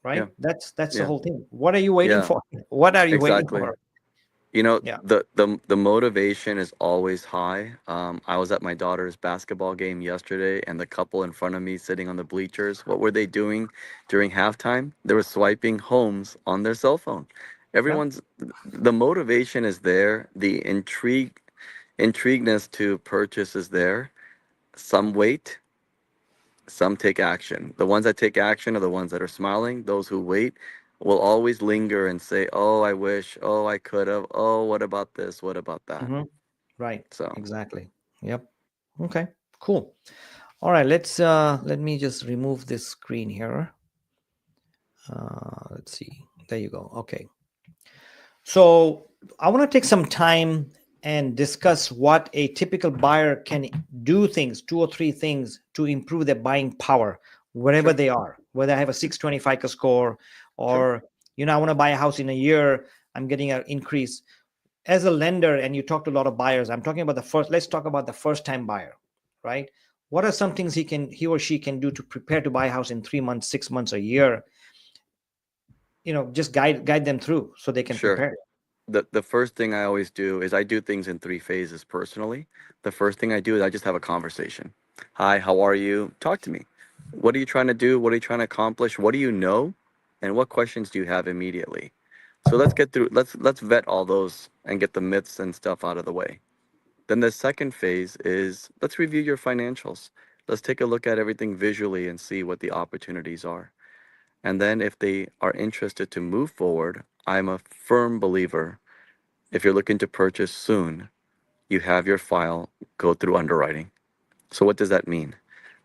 Yeah. right? That's the Yeah. whole thing. What are you waiting Yeah. for? What are you waiting Exactly. for? You know, Yeah. the motivation is always high. I was at my daughter's basketball game yesterday, and the couple in front of me sitting on the bleachers, what were they doing during halftime? They were swiping homes on their cell phone. Yeah. Everyone's The motivation is there, the intrigueness to purchase is there. Some wait, some take action. The ones that take action are the ones that are smiling. Those who wait will always linger and say, "Oh, I wish. Oh, I could have. Oh, what about this? What about that?" Hmm. Right. So, Exactly. Yep. Okay. Cool. All right. Let me just remove this screen here. Let's see. There you go. Okay. So I want to take some time and discuss what a typical buyer can do, things, 2 or 3 things to improve their buying power wherever sure, they are, whether I have a 620 FICO score sure, or, I want to buy a house in a year, I'm getting an increase. As a lender, and you talk to a lot of buyers, I'm talking about let's talk about the first time buyer, right? What are some things he or she can do to prepare to buy a house in 3 months, 6 months, a year? Just guide them through so they can sure. prepare. The first thing I always do is I do things in three phases personally. The first thing I do is I just have a conversation. Hi, how are you? Talk to me. What are you trying to do? What are you trying to accomplish? What do you know? And what questions do you have immediately? So let's get through let's vet all those and get the myths and stuff out of the way. Then the second phase is let's review your financials. Let's take a look at everything visually and see what the opportunities are. And then if they are interested to move forward, I'm a firm believer if you're looking to purchase soon, you have your file go through underwriting. So what does that mean?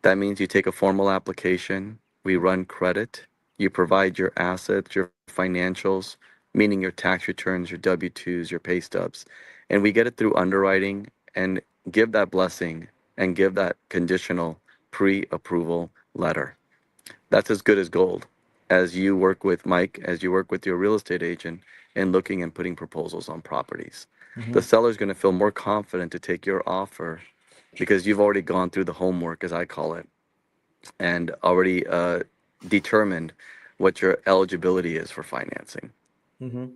That means you take a formal application, we run credit, you provide your assets, your financials, meaning your tax returns, your W-2s, your pay stubs, and we get it through underwriting and give that blessing and give that conditional pre-approval letter. That's as good as gold as you work with Mike, as you work with your real estate agent and looking and putting proposals on properties. The Mhm. seller's going to feel more confident to take your offer because you've already gone through the homework, as I call it, and already determined what your eligibility is for financing. Mhm.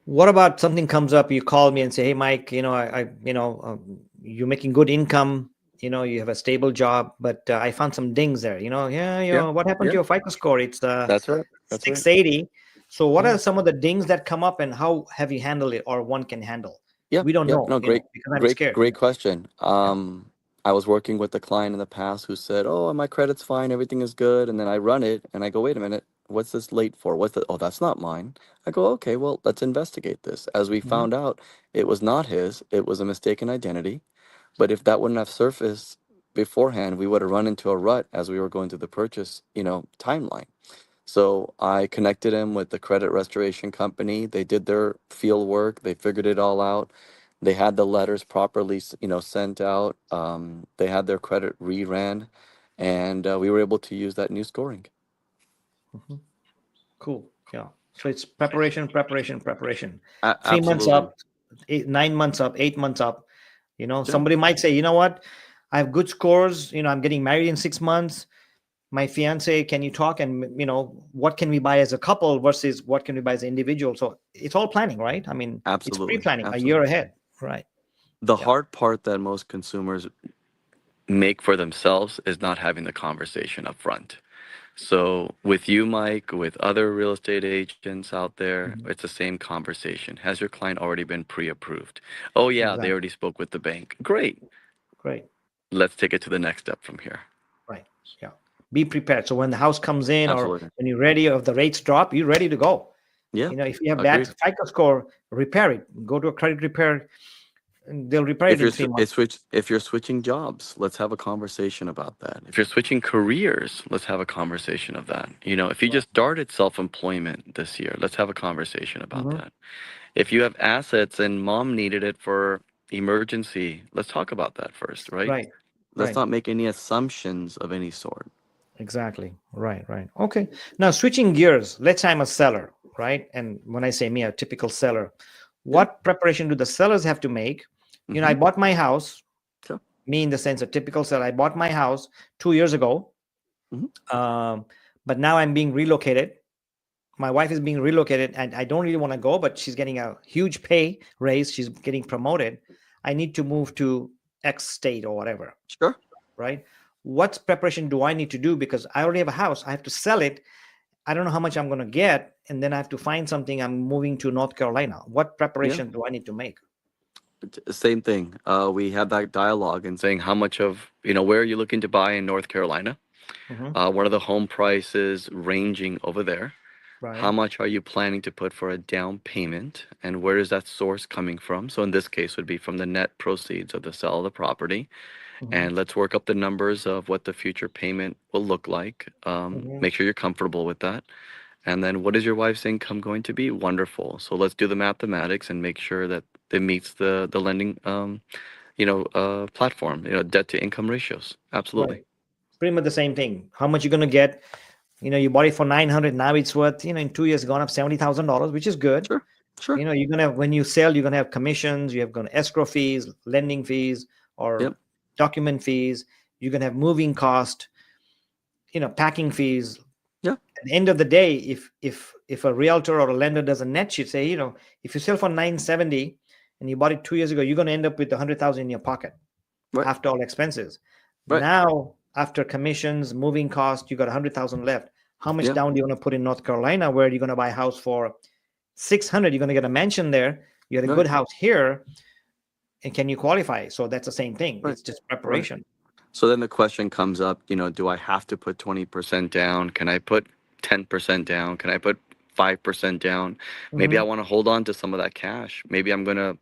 What about something comes up? You call me and say, "Hey, Mike, you're making good income. You have a stable job, but I found some dings there. Yeah, Yeah, what happened to yeah, your FICO score? It's that's right. That's right. 680. So, what Yeah, are some of the dings that come up, and how have you handled it, or one can handle? yeah, We don't yeah. know, No, great, because I'm scared. great question. Yeah. I was working with a client in the past who said, "Oh, my credit's fine, everything is good," and then I run it, and I go, "Wait a minute, what's this late for? What's that? Oh, that's not mine." I go, "Okay, well, let's investigate this." As we Hmm. found out, it was not his; it was a mistaken identity. But if that wouldn't have surfaced beforehand, we would have run into a rut as we were going through the purchase, timeline. So I connected him with the credit restoration company. They did their field work. They figured it all out. They had the letters properly, sent out. They had their credit reran, and we were able to use that new scoring. Hmm. Cool. Yeah. So it's preparation, preparation, preparation. 3 months Absolutely. up, 9 months up, 8 months up. Yeah. Somebody might say, what? I have good scores. I'm getting married in 6 months. My fiance, can you talk? And, what can we buy as a couple versus what can we buy as an individual? So it's all planning, right? I mean, it's Absolutely. pre-planning a year Absolutely. ahead. Right. The Yeah. hard part that most consumers make for themselves is not having the conversation up front. So with you, Mike, with other real estate agents out there, Mhm. it's the same conversation. Has your client already been pre-approved? Oh yeah, they Exactly. already spoke with the bank. Great. Great. Let's take it to the next step from here. Right. Yeah. Be prepared. So when the house comes in, or Absolutely. when you're ready, or if the rates drop, you're ready to go. Yeah, If you have bad agreed. FICO score, repair it. Go to a credit repair, and they'll repair it If in you're three sw- months. if you're switching jobs, let's have a conversation about that. If you're switching careers, let's have a conversation of that. If you Right. just started self-employment this year, let's have a conversation about Hmm. that. If you have assets and mom needed it for emergency, let's talk about that first, right? Right. Let's Right. not make any assumptions of any sort. Exactly. Right. Okay. Now, switching gears, let's say I'm a seller, right? And when I say me, a typical seller, Yeah. what preparation do the sellers have to make? I Mm-hmm. bought my house, Sure. me in the sense of typical seller, I bought my house 2 years ago, Mm-hmm. um, but now I'm being relocated. My wife is being relocated and I don't really want to go, but she's getting a huge pay raise. She's getting promoted. I need to move to X state or whatever, Sure. right? What preparation do I need to do? Because I already have a house. I have to sell it. I don't know how much I'm going to get. And then I have to find something. I'm moving to North Carolina. What Yeah. preparation do I need to make? Same thing. We had that dialogue and saying how much of, where are you looking to buy in North Carolina? Hmm. What are the home prices ranging over there? How Right. much are you planning to put for a down payment? And where is that source coming from? So in this case would be from the net proceeds of the sale of the property. Hmm. And let's work up the numbers of what the future payment will look like. Hmm. Make sure you're comfortable with that. And then what is your wife's income going to be? Wonderful. So let's do the mathematics and make sure that it meets the lending platform, debt to income ratios. Right. Absolutely. Pretty much the same thing. How much you're going to get? You bought it for 900. Now it's worth, in 2 years gone up $70,000, which is good. Sure. Sure. You're gonna have, when you sell, you're gonna have commissions, you have gonna escrow fees, lending fees, or Yep. document fees. You're gonna have moving cost, packing fees. Yeah. At the end of the day, if a realtor or a lender does a net sheet, say, if you sell for 970 and you bought it 2 years ago, you're gonna end up with 100,000 in your pocket Right. after all expenses. Right. Now, after commissions, moving cost, you got 100,000 left. How much Yeah. down do you want to put in North Carolina, where you're gonna buy a house for 600? You're going to get a mansion there. You had a Right. good house here, and can you qualify? So that's the same thing. Right. It's just Right. preparation. So then the question comes up, do I have to put 20% down? Can I put 10% down? Can I put 5% down? Maybe I Hmm. want to hold on to some of that cash. Maybe I'm going to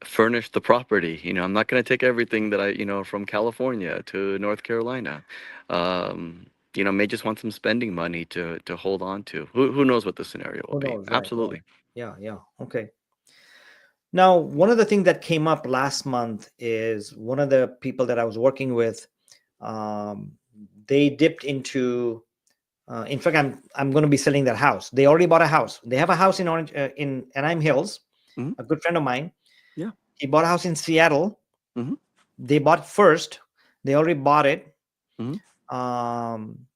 furnish the property. I'm not going to take everything that from California to North Carolina. May just want some spending money to hold on to. Who knows what the scenario will Who be? knows, right? Right. Absolutely. Yeah. Okay. Now, one of the things that came up last month is one of the people that I was working with. Um, they dipped into. In fact, I'm going to be selling their house. They already bought a house. They have a house in Orange, in Anaheim Hills. Hmm. A good friend of mine. Yeah. He bought a house in Seattle. Hmm. They bought first. They already bought it. Hmm. Um,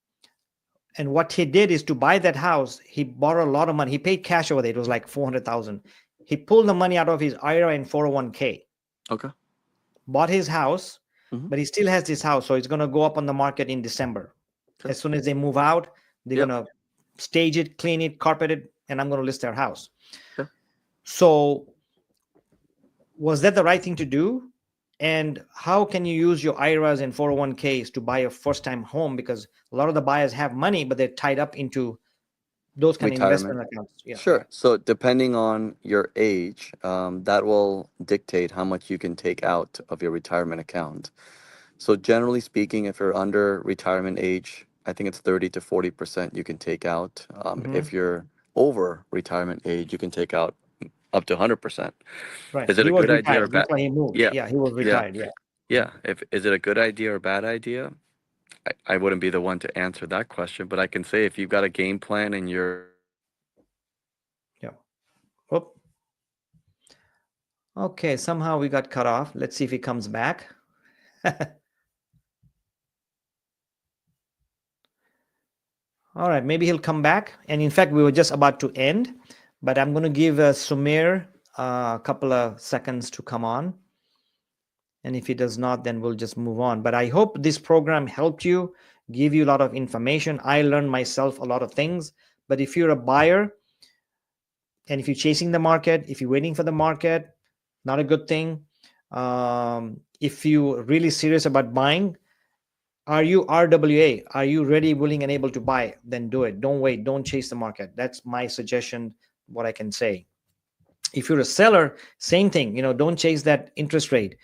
and what he did is, to buy that house, he borrowed a lot of money. He paid cash over there. It was like 400,000. He pulled the money out of his IRA and 401k, Okay. bought his house, Hmm. but he still has this house. So it's going to go up on the market in December. Okay. As soon as they move out, they're Yep. going to stage it, clean it, carpet it, and I'm going to list their house. Okay. So was that the right thing to do? And how can you use your IRAs and 401ks to buy a first time home? Because a lot of the buyers have money, but they're tied up into those kind of Retirement. investment accounts. Yeah, Sure. right. So depending on your age, that will dictate how much you can take out of your retirement account. So generally speaking, if you're under retirement age, I think it's 30 to 40% you can take out. Hmm. If you're over retirement age, you can take out up to 100%. Right. Is it He a was good idea or retired. That's bad? why he moved. Yeah. Yeah, he was Yeah. retired. Yeah. Yeah. If is it a good idea or bad idea? I wouldn't be the one to answer that question, but I can say if you've got a game plan and you're Yeah. Whoop. Okay. Somehow we got cut off. Let's see if he comes back. All right. Maybe he'll come back. And in fact, we were just about to end, but I'm going to give Sumir a couple of seconds to come on. And if he does not, then we'll just move on. But I hope this program helped you, give you a lot of information. I learned myself a lot of things. But if you're a buyer and if you're chasing the market, if you're waiting for the market, not a good thing. If you're really serious about buying, are you RWA? Are you ready, willing, and able to buy? Then do it. Don't wait. Don't chase the market. That's my suggestion, what I can say. If you're a seller, same thing. Don't chase that interest rate.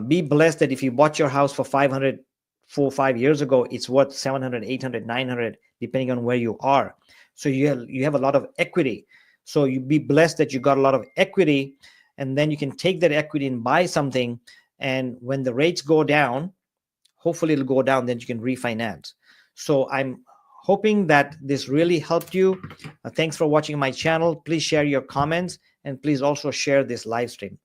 Be blessed that if you bought your house for 500 4 or 5 years ago, it's worth 700, 800, 900, depending on where you are. So you have a lot of equity. So you be blessed that you got a lot of equity, and then you can take that equity and buy something. And when the rates go down, hopefully it'll go down, then you can refinance. So I'm hoping that this really helped you. Thanks for watching my channel. Please share your comments, and please also share this live stream.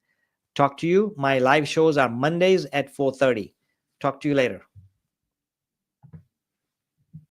Talk to you. My live shows are Mondays at 4:30. Talk to you later.